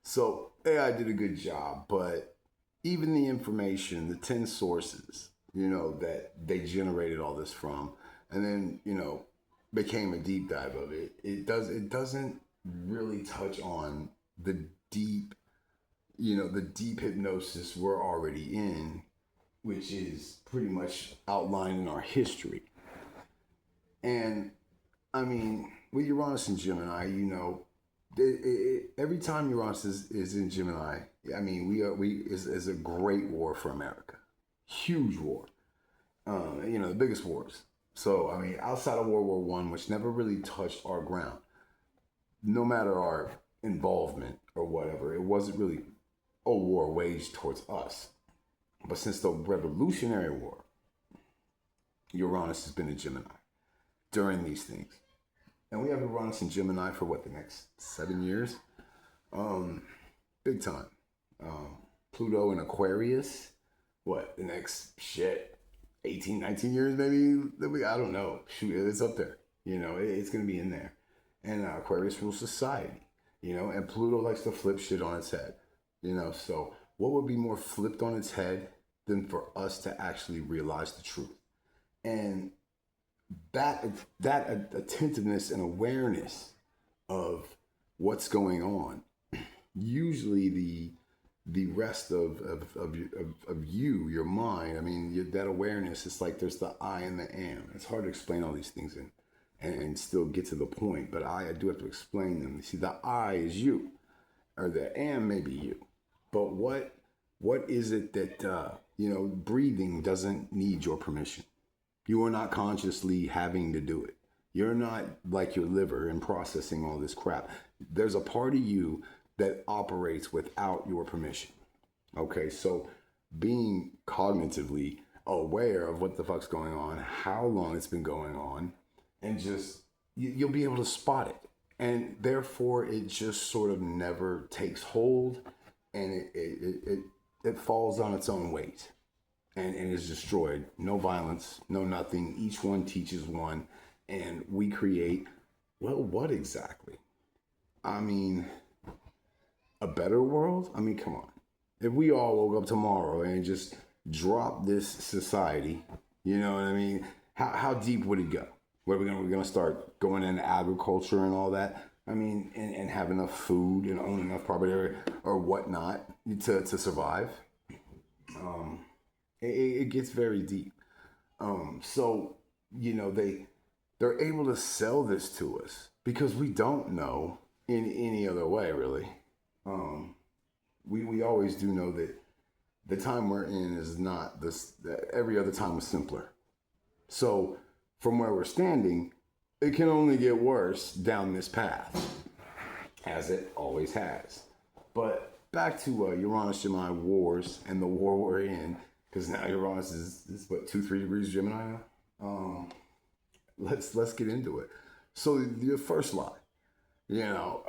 So AI did a good job, but even the information, the 10 sources, that they generated all this from, and then, became a deep dive of it. It doesn't really touch on the deep hypnosis we're already in, which is pretty much outlined in our history. And I mean, with Uranus and Gemini, every time Uranus is in Gemini, I mean, is a great war for America, huge war. The biggest wars. So I mean, outside of World War I, which never really touched our ground, no matter our involvement or whatever, it wasn't really a war waged towards us. But since the Revolutionary War, Uranus has been in Gemini during these things. And we have Uranus in Gemini for the next 7 years? Big time. Pluto in Aquarius, the next 18, 19 years maybe? I don't know. Shoot, it's up there. It's going to be in there. And Aquarius rules society, and Pluto likes to flip shit on its head, so what would be more flipped on its head than for us to actually realize the truth? And that attentiveness and awareness of what's going on, usually the rest of you, your mind, I mean, that awareness, it's like there's the I and the am. It's hard to explain all these things and still get to the point, but I do have to explain them. You see, the I is you, or the am may be you. But what is it that, breathing doesn't need your permission? You are not consciously having to do it. You're not like your liver and processing all this crap. There's a part of you that operates without your permission. Okay, so being cognitively aware of what the fuck's going on, how long it's been going on, and just, you'll be able to spot it. And therefore, it just sort of never takes hold, and it falls on its own weight and is destroyed. No violence, no nothing. Each one teaches one, and we create, what exactly? I mean, a better world? I mean, come on. If we all woke up tomorrow and just dropped this society, you know what I mean? How deep would it go? Where we're gonna start going into agriculture and all that? I mean, and have enough food and own enough property or whatnot to survive. It gets very deep. So, they're able to sell this to us because we don't know in any other way, really. We always do know that the time we're in is not this. Every other time was simpler. So from where we're standing, it can only get worse down this path, as it always has. But back to Uranus Gemini wars and the war we're in, because now Uranus is 2-3 degrees Gemini now. Let's get into it. So your first line, your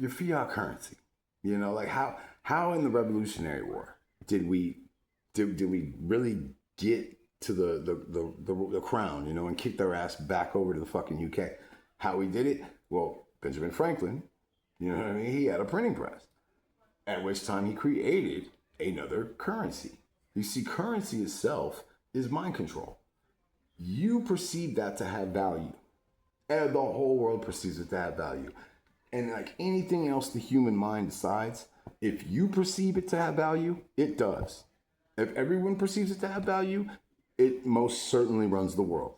fiat currency, like how in the Revolutionary War did we Did we really get to the crown, you know, and kick their ass back over to the fucking UK? How we did it? Well, Benjamin Franklin, you know what I mean? He had a printing press, at which time he created another currency. You see, currency itself is mind control. You perceive that to have value, and the whole world perceives it to have value. And like anything else the human mind decides, if you perceive it to have value, it does. If everyone perceives it to have value, it most certainly runs the world.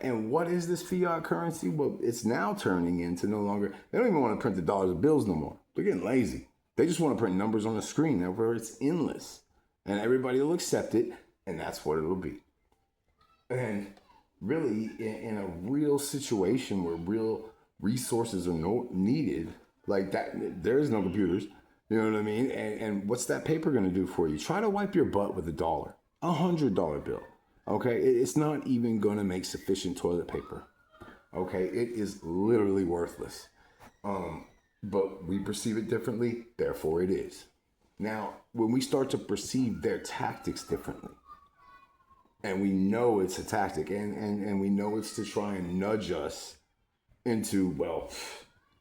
And what is this fiat currency? Well, it's now turning into no longer, they don't even want to print the dollars and bills no more. They're getting lazy. They just want to print numbers on the screen where it's endless. And everybody will accept it, and that's what it'll be. And really, in a real situation where real resources are needed, like that, there is no computers, you know what I mean? And what's that paper going to do for you? Try to wipe your butt with $100 bill. Okay, it's not even going to make sufficient toilet paper. Okay, it is literally worthless. But we perceive it differently, therefore it is. Now, when we start to perceive their tactics differently, and we know it's a tactic, and we know it's to try and nudge us into, well,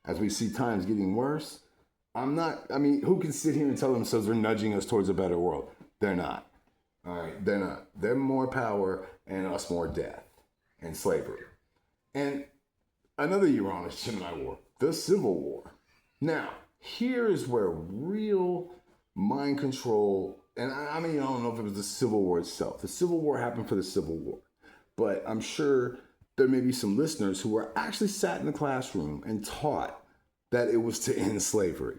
as we see times getting worse, who can sit here and tell themselves they're nudging us towards a better world? They're not. All right, they're not. They're more power and us more death and slavery. And another year on is Gemini War, the Civil War. Now, here is where real mind control, and I don't know if it was the Civil War itself. The Civil War happened for the Civil War, but I'm sure there may be some listeners who were actually sat in the classroom and taught that it was to end slavery.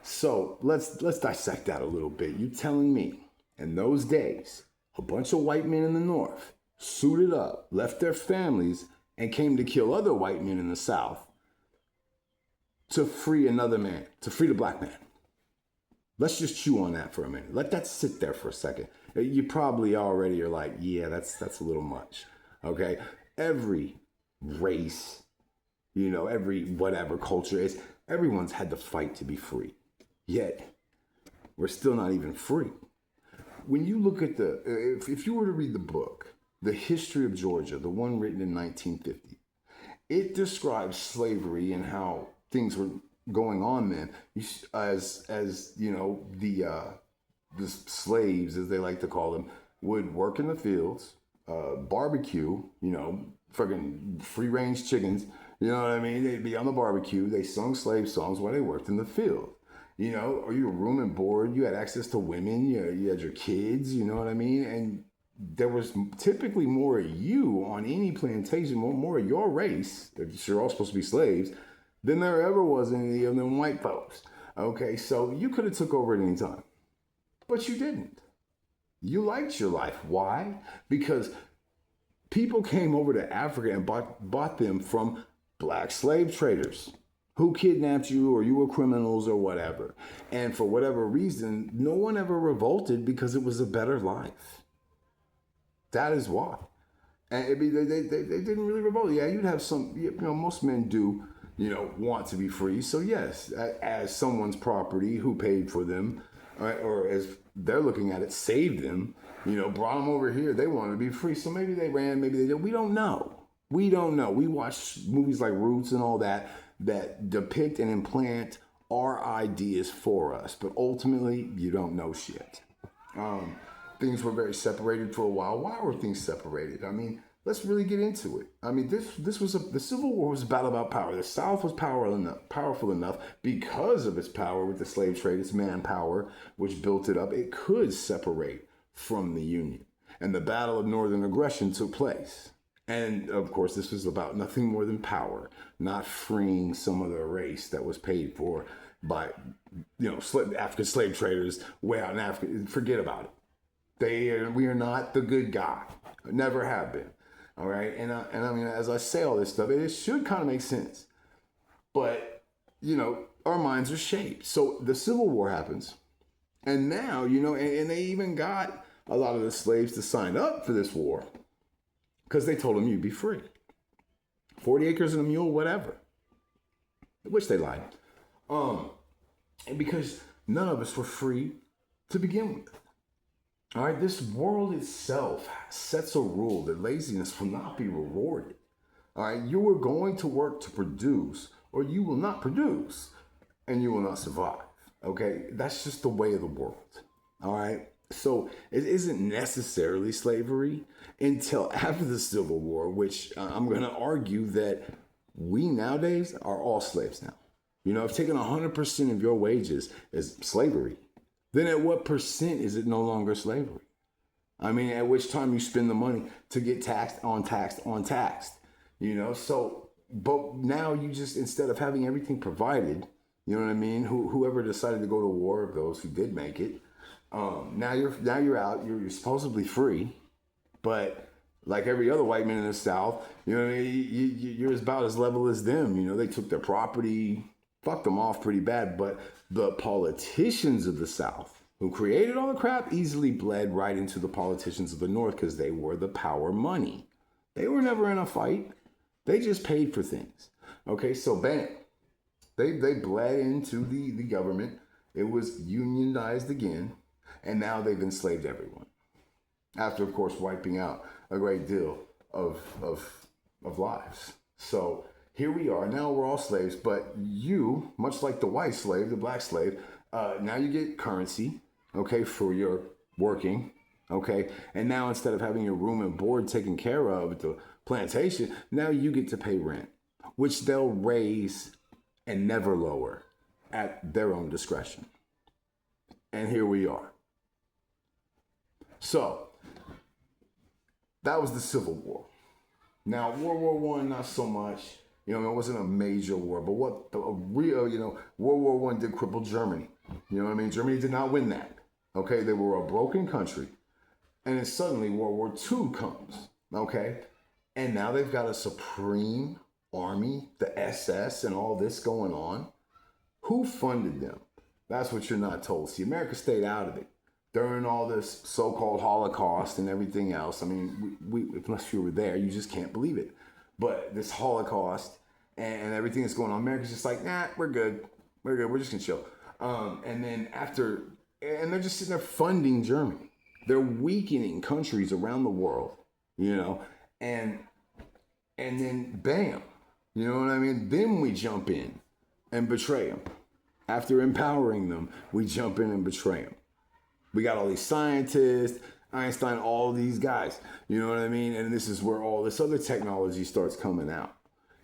So let's dissect that a little bit. You telling me in those days, a bunch of white men in the North suited up, left their families, and came to kill other white men in the South to free another man, to free the black man. Let's just chew on that for a minute. Let that sit there for a second. You probably already are like, yeah, that's a little much. Okay? Every race, every whatever culture is, everyone's had to fight to be free. Yet, we're still not even free. When you look at if you were to read the book, The History of Georgia, the one written in 1950, it describes slavery and how things were going on then, as the slaves, as they like to call them, would work in the fields, barbecue, fucking free range chickens, you know what I mean? They'd be on the barbecue, they sung slave songs while they worked in the field. Or you were room and board, you had access to women, you had your kids, you know what I mean? And there was typically more of you on any plantation, more of your race, that you're all supposed to be slaves, than there ever was any of them white folks. Okay, so you could have took over at any time, but you didn't. You liked your life. Why? Because people came over to Africa and bought them from black slave traders who kidnapped you, or you were criminals or whatever. And for whatever reason, no one ever revolted because it was a better life. That is why. And they didn't really revolt. Yeah, you'd have some, most men do, want to be free. So yes, as someone's property who paid for them, or as they're looking at it, saved them, brought them over here. They wanted to be free. So maybe they ran, maybe they didn't. We don't know. We watch movies like Roots and all that depict and implant our ideas for us. But ultimately, you don't know shit. Things were very separated for a while. Why were things separated? Let's really get into it. The Civil War was a battle about power. The South was powerful enough because of its power with the slave trade, its manpower, which built it up. It could separate from the Union. And the Battle of Northern Aggression took place. And of course, this was about nothing more than power, not freeing some other race that was paid for by, African slave traders way out in Africa. Forget about it. We are not the good guy. Never have been. All right. And as I say all this stuff, it should kind of make sense. But, our minds are shaped. So the Civil War happens. And now, and they even got a lot of the slaves to sign up for this war because they told them you'd be free. 40 acres and a mule, whatever. Which they lied. And because none of us were free to begin with. All right, this world itself sets a rule that laziness will not be rewarded. All right, you are going to work to produce, or you will not produce, and you will not survive. Okay, that's just the way of the world. All right, so it isn't necessarily slavery until after the Civil War, which I'm going to argue that we nowadays are all slaves now. You know, if taking 100% of your wages is slavery, then at what percent is it no longer slavery? I mean, at which time you spend the money to get taxed on taxed on taxed, you know? So, but now you just, instead of having everything provided, you know what I mean? Whoever decided to go to war, those who did make it, now you're out, you're supposedly free, but like every other white man in the South, you know what I mean? You're about as level as them. You know, they took their property, fucked them off pretty bad, but the politicians of the South who created all the crap easily bled right into the politicians of the North because they were the power money. They were never in a fight. They just paid for things. Okay, so bam. They bled into the government. It was unionized again, and now they've enslaved everyone. After, of course, wiping out a great deal of lives. So here we are. Now we're all slaves, but you, much like the white slave, the black slave, now you get currency, okay, for your working, okay? And now instead of having your room and board taken care of at the plantation, now you get to pay rent, which they'll raise and never lower at their own discretion. And here we are. So that was the Civil War. Now, World War I, not so much. You know, it wasn't a major war, but what the real, you know, World War I did cripple Germany. You know what I mean? Germany did not win that. Okay, they were a broken country. And then suddenly World War II comes. Okay, and now they've got a supreme army, the SS, and all this going on. Who funded them? That's what you're not told. See, America stayed out of it during all this so-called Holocaust and everything else. I mean, we unless you were there, you just can't believe it. But this Holocaust and everything that's going on, America's just like, nah, we're good. We're good. We're just gonna chill. And then after, and they're just sitting there funding Germany. They're weakening countries around the world, you know, and then bam, you know what I mean? Then we jump in and betray them. After empowering them, we jump in and betray them. We got all these scientists, Einstein, all these guys, you know what I mean? And this is where all this other technology starts coming out,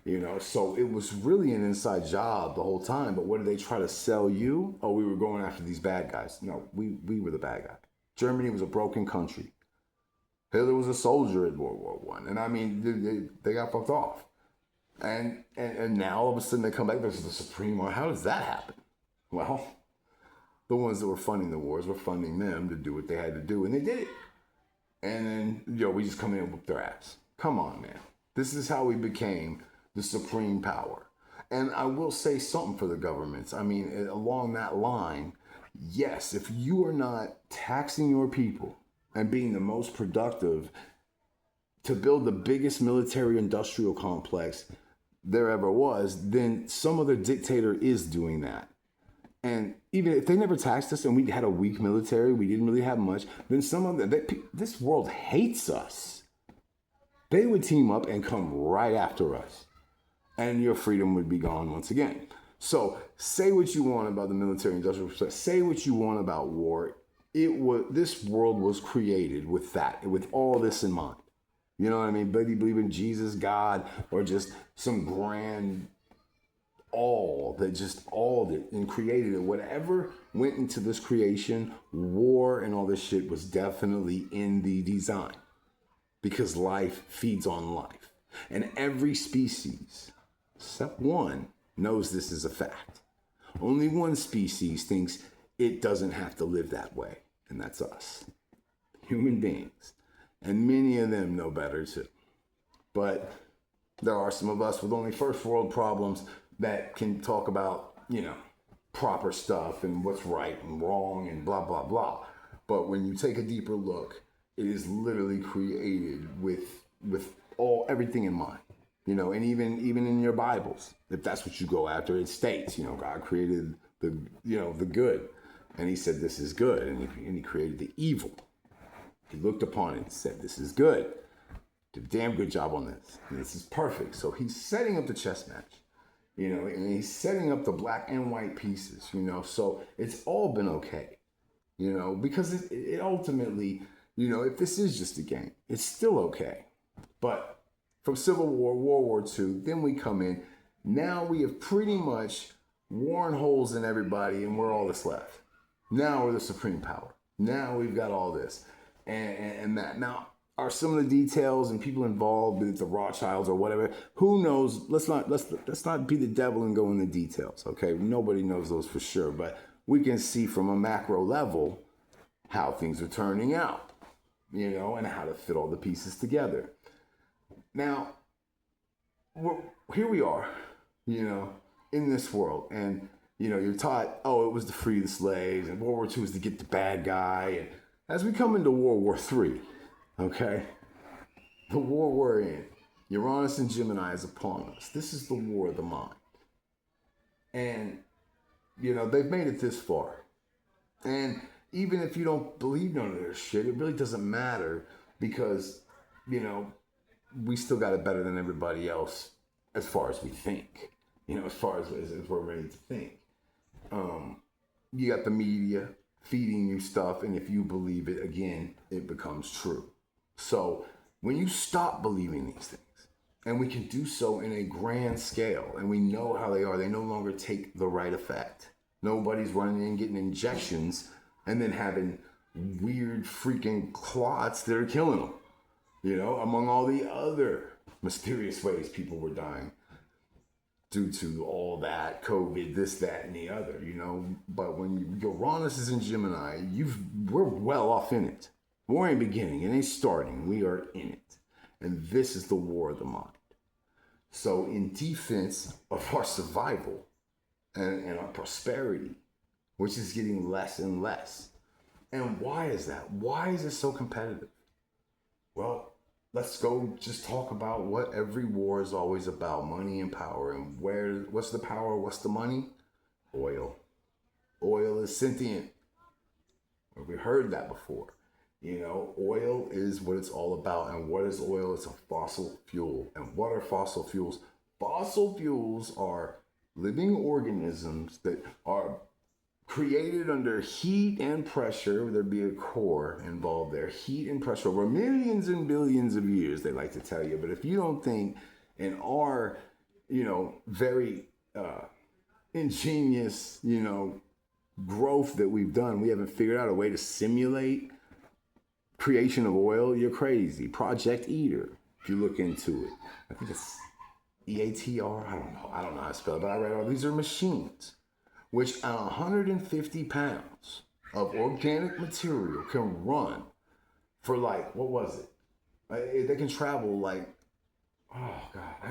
you know? So it was really an inside job the whole time. But what did they try to sell you? Oh, we were going after these bad guys. No, we were the bad guy. Germany was a broken country. Hitler was a soldier in World War I. And I mean, they got fucked off. And now all of a sudden they come back, there's the Supreme Army. How does that happen? Well, the ones that were funding the wars were funding them to do what they had to do, and they did it. And then, we just come in and whoop their ass. Come on, man. This is how we became the supreme power. And I will say something for the governments. I mean, along that line, yes, if you are not taxing your people and being the most productive to build the biggest military industrial complex there ever was, then some other dictator is doing that. And even if they never taxed us and we had a weak military, we didn't really have much, then some of them, this world hates us. They would team up and come right after us. And your freedom would be gone once again. So say what you want about the military industrial process. Say what you want about war. This world was created with that, with all this in mind. You know what I mean? Whether you believe in Jesus, God, or just some grand all that and created it. Whatever went into this creation, war and all this shit was definitely in the design. Because life feeds on life. And every species, except one, knows this is a fact. Only one species thinks it doesn't have to live that way, and that's us, human beings. And many of them know better too. But there are some of us with only first world problems that can talk about, proper stuff and what's right and wrong and blah, blah, blah. But when you take a deeper look, it is literally created with everything in mind. And even in your Bibles, if that's what you go after, it states, God created the good, and he said this is good, and he created the evil. He looked upon it and said, this is good. Did a damn good job on this. And this is perfect. So he's setting up the chess match, and he's setting up the black and white pieces, so it's all been okay, because it ultimately, if this is just a game, it's still okay. But from Civil War, World War II, then we come in. Now we have pretty much worn holes in everybody and we're all that's left. Now we're the supreme power. Now we've got all this and that. Now, are some of the details and people involved with the Rothschilds or whatever? Who knows? Let's not be the devil and go in the details. Okay, nobody knows those for sure, but we can see from a macro level how things are turning out, and how to fit all the pieces together. Now, here we are, in this world, and you're taught, it was to free the slaves, and World War II was to get the bad guy, and as we come into World War III. Okay, the war we're in, Uranus and Gemini is upon us. This is the war of the mind. And, they've made it this far. And even if you don't believe none of their shit, it really doesn't matter because, we still got it better than everybody else as far as we think, as far as we're ready to think. You got the media feeding you stuff, and if you believe it, again, it becomes true. So when you stop believing these things, and we can do so in a grand scale, and we know how they are, they no longer take the right effect. Nobody's running in getting injections and then having weird freaking clots that are killing them, among all the other mysterious ways people were dying due to all that, COVID, this, that, and the other, But when Uranus is in Gemini, we're well off in it. We're in the beginning, it ain't starting. We are in it. And this is the war of the mind. So in defense of our survival and our prosperity, which is getting less and less. And why is that? Why is it so competitive? Well, let's go just talk about what every war is always about, money and power. And what's the power? What's the money? Oil. Oil is sentient. We've heard that before. Oil is what it's all about. And what is oil? It's a fossil fuel. And what are fossil fuels? Fossil fuels are living organisms that are created under heat and pressure. There'd be a core involved there. Heat and pressure over millions and billions of years, they like to tell you. But if you don't think in our, very ingenious, growth that we've done, we haven't figured out a way to simulate creation of oil, you're crazy. Project Eater, if you look into it. I think it's EATR. I don't know how to spell it, but I read all these are machines which on 150 pounds of organic material can run for what was it? They can travel oh God, I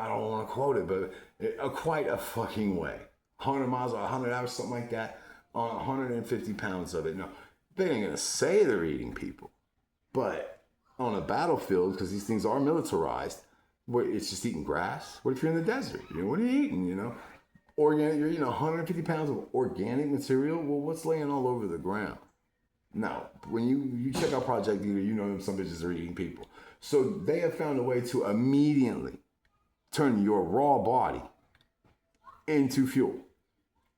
don't want to quote it, but quite a fucking way. 100 miles or 100 hours, something like that, on 150 pounds of it. Now, they ain't gonna say they're eating people, but on a battlefield, because these things are militarized, where it's just eating grass. What if you're in the desert? What are you eating? Organic, you're eating 150 pounds of organic material. Well, what's laying all over the ground? Now, when you check out Project Eater, some bitches are eating people. So they have found a way to immediately turn your raw body into fuel.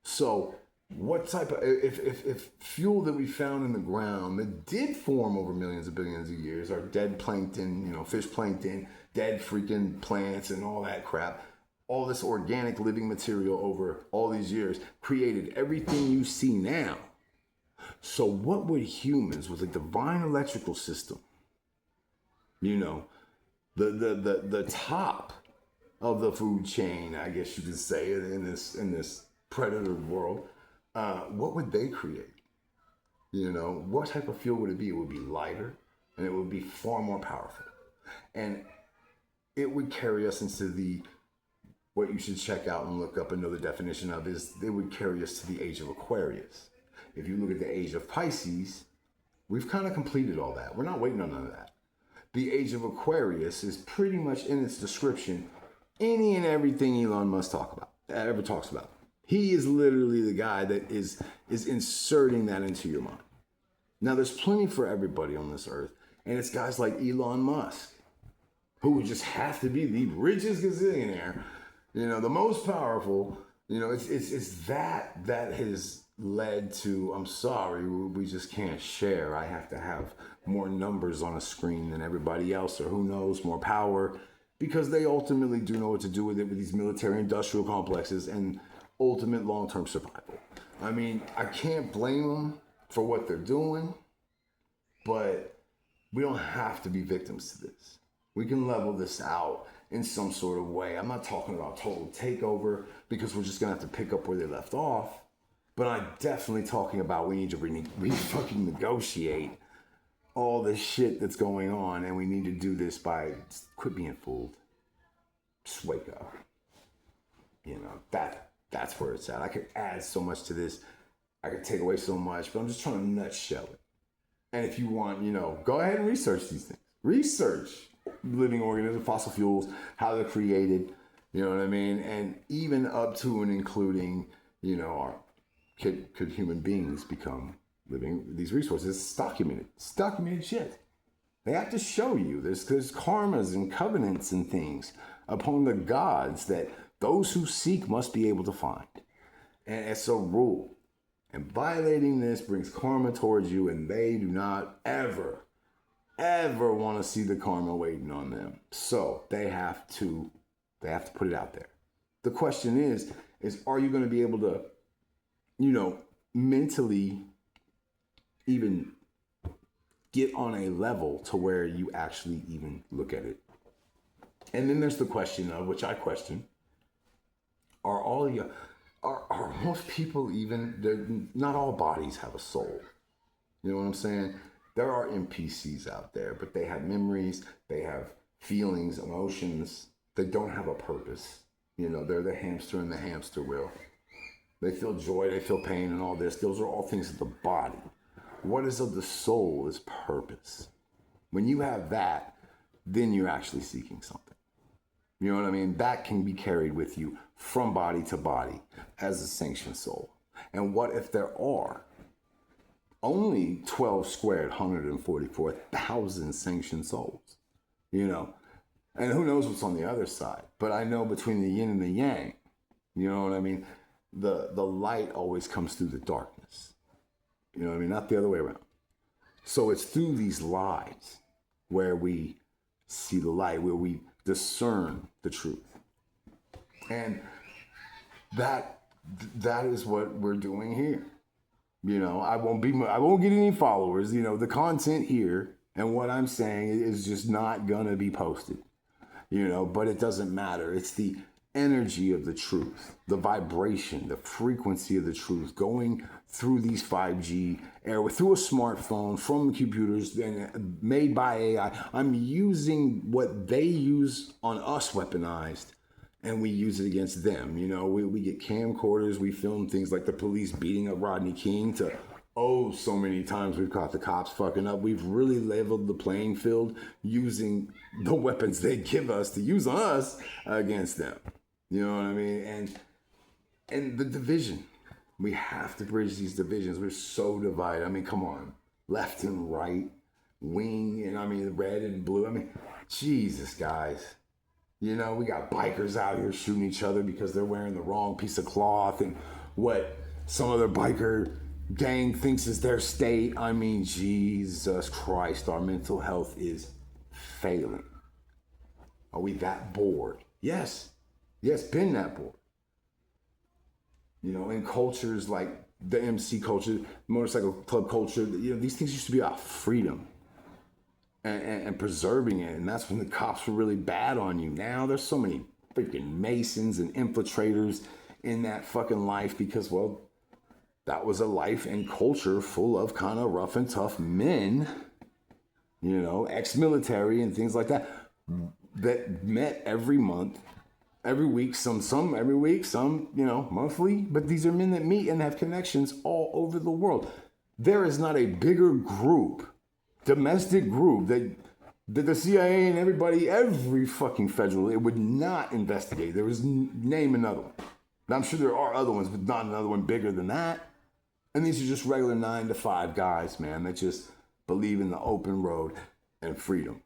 So what type of, if fuel that we found in the ground that did form over millions of billions of years, are dead plankton, fish plankton, dead freaking plants and all that crap, all this organic living material over all these years created everything you see now. So what would humans with a divine electrical system, the top of the food chain, I guess you could say, in this predator world, what would they create? What type of fuel would it be? It would be lighter and it would be far more powerful. And it would carry us into what you should check out and look up and know the definition of is they would carry us to the age of Aquarius. If you look at the age of Pisces, we've kind of completed all that. We're not waiting on none of that. The age of Aquarius is pretty much in its description any and everything Elon Musk ever talks about. He is literally the guy that is inserting that into your mind. Now, there's plenty for everybody on this earth. And it's guys like Elon Musk, who would just have to be the richest gazillionaire, the most powerful. It's that has led to, I'm sorry, we just can't share. I have to have more numbers on a screen than everybody else, or who knows, more power, because they ultimately do know what to do with it, with these military industrial complexes and ultimate long-term survival. I mean, I can't blame them for what they're doing, but we don't have to be victims to this. We can level this out in some sort of way. I'm not talking about total takeover, because we're just gonna have to pick up where they left off. But I'm definitely talking about we need to fucking negotiate all this shit that's going on, and we need to do this by quit being fooled. Just wake up. That's where it's at. I could add so much to this. I could take away so much, but I'm just trying to nutshell it. And if you want, go ahead and research these things. Research living organisms, fossil fuels, how they're created, you know what I mean? And even up to and including, could human beings become living these resources? It's documented. It's documented shit. They have to show you. There's karmas and covenants and things upon the gods that those who seek must be able to find. And it's a rule. And violating this brings karma towards you, and they do not ever want to see the karma waiting on them. So they have to put it out there. The question is are you going to be able to, mentally even get on a level to where you actually even look at it? And then there's the question of, which I question, are most people even, not all bodies have a soul. You know what I'm saying? There are NPCs out there, but they have memories, they have feelings, emotions. They don't have a purpose. They're the hamster in the hamster wheel. They feel joy, they feel pain, and all this. Those are all things of the body. What is of the soul is purpose. When you have that, then you're actually seeking something. You know what I mean? That can be carried with you from body to body as a sanctioned soul. And what if there are only 12 squared 144,000 sanctioned souls? And who knows what's on the other side? But I know between the yin and the yang, you know what I mean? The light always comes through the darkness. You know what I mean? Not the other way around. So it's through these lies where we see the light, where we discern the truth. And that is what we're doing here. I won't get any followers. The content here and what I'm saying is just not gonna be posted. But it doesn't matter. It's the energy of the truth, the vibration, the frequency of the truth going through these 5G air, through a smartphone, from computers and made by AI. I'm using what they use on us weaponized, and we use it against them. We get camcorders, we film things like the police beating up Rodney King to, so many times we've caught the cops fucking up. We've really leveled the playing field using the weapons they give us to use on us against them. You know what I mean? And the division. We have to bridge these divisions. We're so divided. I mean, come on. Left and right, wing, and red and blue. Jesus, guys. We got bikers out here shooting each other because they're wearing the wrong piece of cloth and what some other biker gang thinks is their state. Jesus Christ, our mental health is failing. Are we that bored? Yes, been that bored. In cultures like the MC culture, motorcycle club culture, these things used to be about freedom and preserving it. And that's when the cops were really bad on you. Now there's so many freaking Masons and infiltrators in that fucking life because, well, that was a life and culture full of kind of rough and tough men, ex-military and things like that met every month, every week, some every week, some, monthly. But these are men that meet and have connections all over the world. There is not a bigger group, domestic group that the CIA and every fucking federal, it would not investigate. There was, name another one. Now, I'm sure there are other ones, but not another one bigger than that. And these are just regular 9 to 5 guys, man, that just believe in the open road and freedom.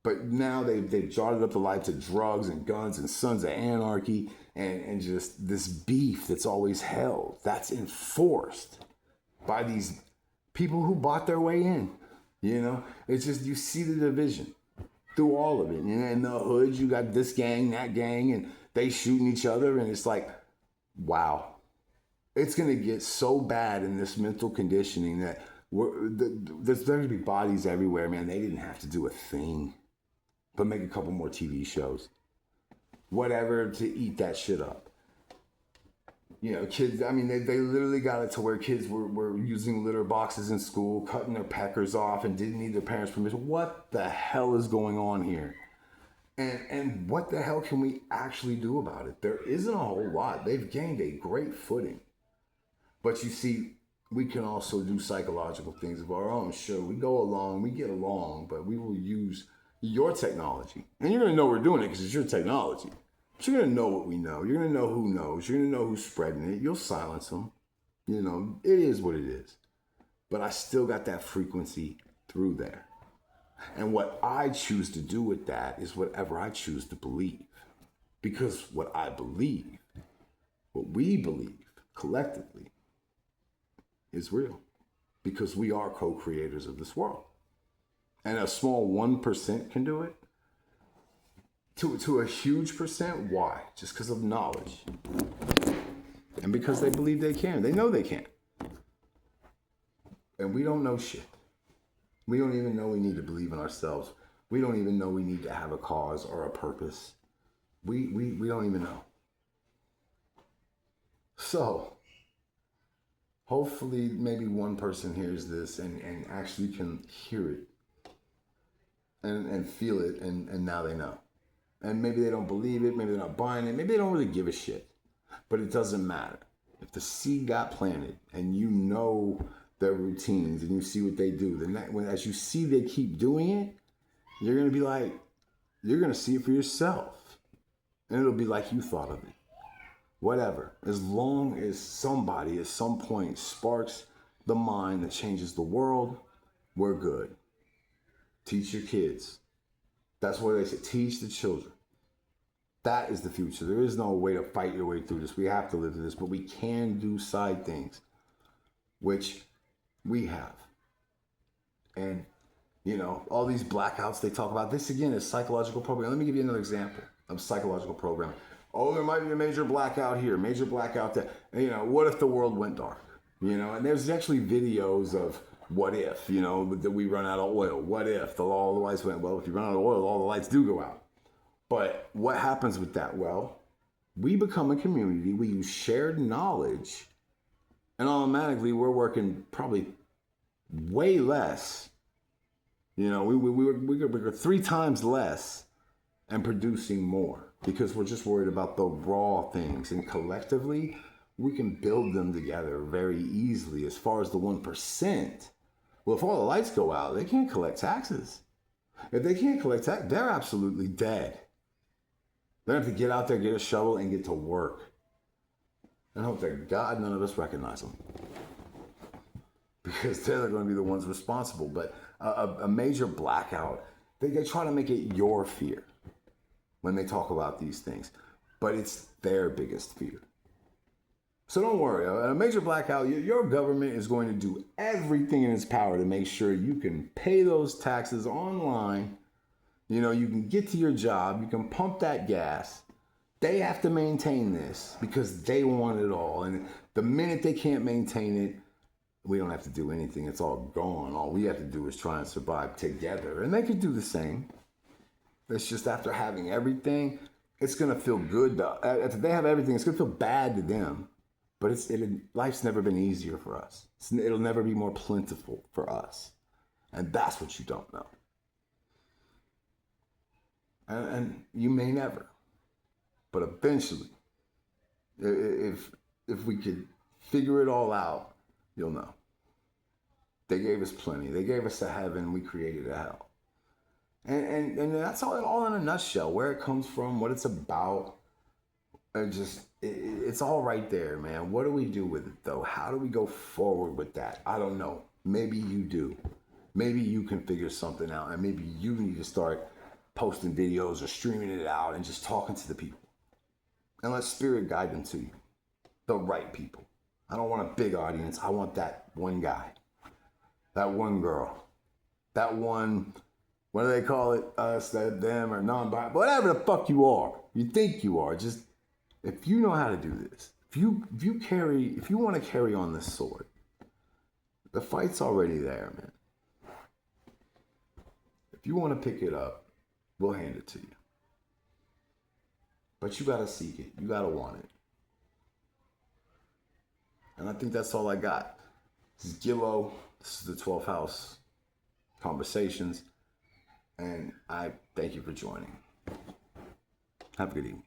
But now they've jarred up the lights of drugs and guns and sons of anarchy and just this beef that's always held. That's enforced by these people who bought their way in. You know, it's just, you see the division through all of it. And in the hood, you got this gang, that gang, and they shooting each other. And it's like, wow, it's going to get so bad in this mental conditioning that there's going to be bodies everywhere, man. They didn't have to do a thing but make a couple more TV shows, whatever, to eat that shit up. You know, kids, I mean, they literally got it to where kids were using litter boxes in school, cutting their peckers off and didn't need their parents' permission. What the hell is going on here? And what the hell can we actually do about it? There isn't a whole lot. They've gained a great footing. But you see, we can also do psychological things of our own. Sure, we go along, we get along, but we will use your technology. And you're going to know we're doing it because it's your technology. But you're going to know what we know. You're going to know who knows. You're going to know who's spreading it. You'll silence them. You know, it is what it is. But I still got that frequency through there. And what I choose to do with that is whatever I choose to believe. Because what I believe, what we believe collectively, is real. Because we are co-creators of this world. And a small 1% can do it. To a huge percent, why? Just because of knowledge. And because they believe they can. They know they can. And we don't know shit. We don't even know we need to believe in ourselves. We don't even know we need to have a cause or a purpose. We don't even know. So, hopefully maybe one person hears this and actually can hear it and feel it, and now they know. And maybe they don't believe it, maybe they're not buying it, maybe they don't really give a shit. But it doesn't matter. If the seed got planted and you know their routines and you see what they do, then as you see they keep doing it, you're going to be like, you're going to see it for yourself. And it'll be like you thought of it. Whatever. As long as somebody at some point sparks the mind that changes the world, we're good. Teach your kids. That's what they say. Teach the children. That is the future. There is no way to fight your way through this. We have to live through this, but we can do side things, which we have. And, you know, all these blackouts they talk about, this again is psychological programming. Let me give you another example of psychological programming. Oh, there might be a major blackout here, major blackout there. And, you know, what if the world went dark? You know, and there's actually videos of what if, you know, that we run out of oil. What if all the lights went? Well, if you run out of oil, all the lights do go out. But what happens with that? Well, we become a community. We use shared knowledge. And automatically, we're working probably way less. You know, we're 3 times less and producing more because we're just worried about the raw things. And collectively, we can build them together very easily. As far as the 1%, well, if all the lights go out, they can't collect taxes. If they can't collect taxes, they're absolutely dead. They have to get out there, get a shovel, and get to work. And hope that God none of us recognize them. Because they're going to be the ones responsible. But a major blackout, they try to make it your fear when they talk about these things. But it's their biggest fear. So don't worry. A major blackout, your government is going to do everything in its power to make sure you can pay those taxes online. You know, you can get to your job, you can pump that gas. They have to maintain this because they want it all. And the minute they can't maintain it, we don't have to do anything. It's all gone. All we have to do is try and survive together. And they could do the same. It's just after having everything, it's going to feel good. If they have everything, it's going to feel bad to them. But life's never been easier for us. It'll never be more plentiful for us. And that's what you don't know. And you may never. But eventually, if we could figure it all out, you'll know. They gave us plenty. They gave us a heaven. We created a hell. And that's all in a nutshell. Where it comes from, what it's about. It's all right there, man. What do we do with it, though? How do we go forward with that? I don't know. Maybe you do. Maybe you can figure something out, and maybe you need to start posting videos or streaming it out and just talking to the people. And let spirit guide them to you. The right people. I don't want a big audience. I want that one guy, that one girl, that one, what do they call it? Us, that, them, or non-binary, whatever the fuck you are. You think you are. Just, if you know how to do this, if you want to carry on this sword, the fight's already there, man. If you want to pick it up, we'll hand it to you. But you got to seek it. You got to want it. And I think that's all I got. This is Gillo. This is the 12th House Conversations. And I thank you for joining. Have a good evening.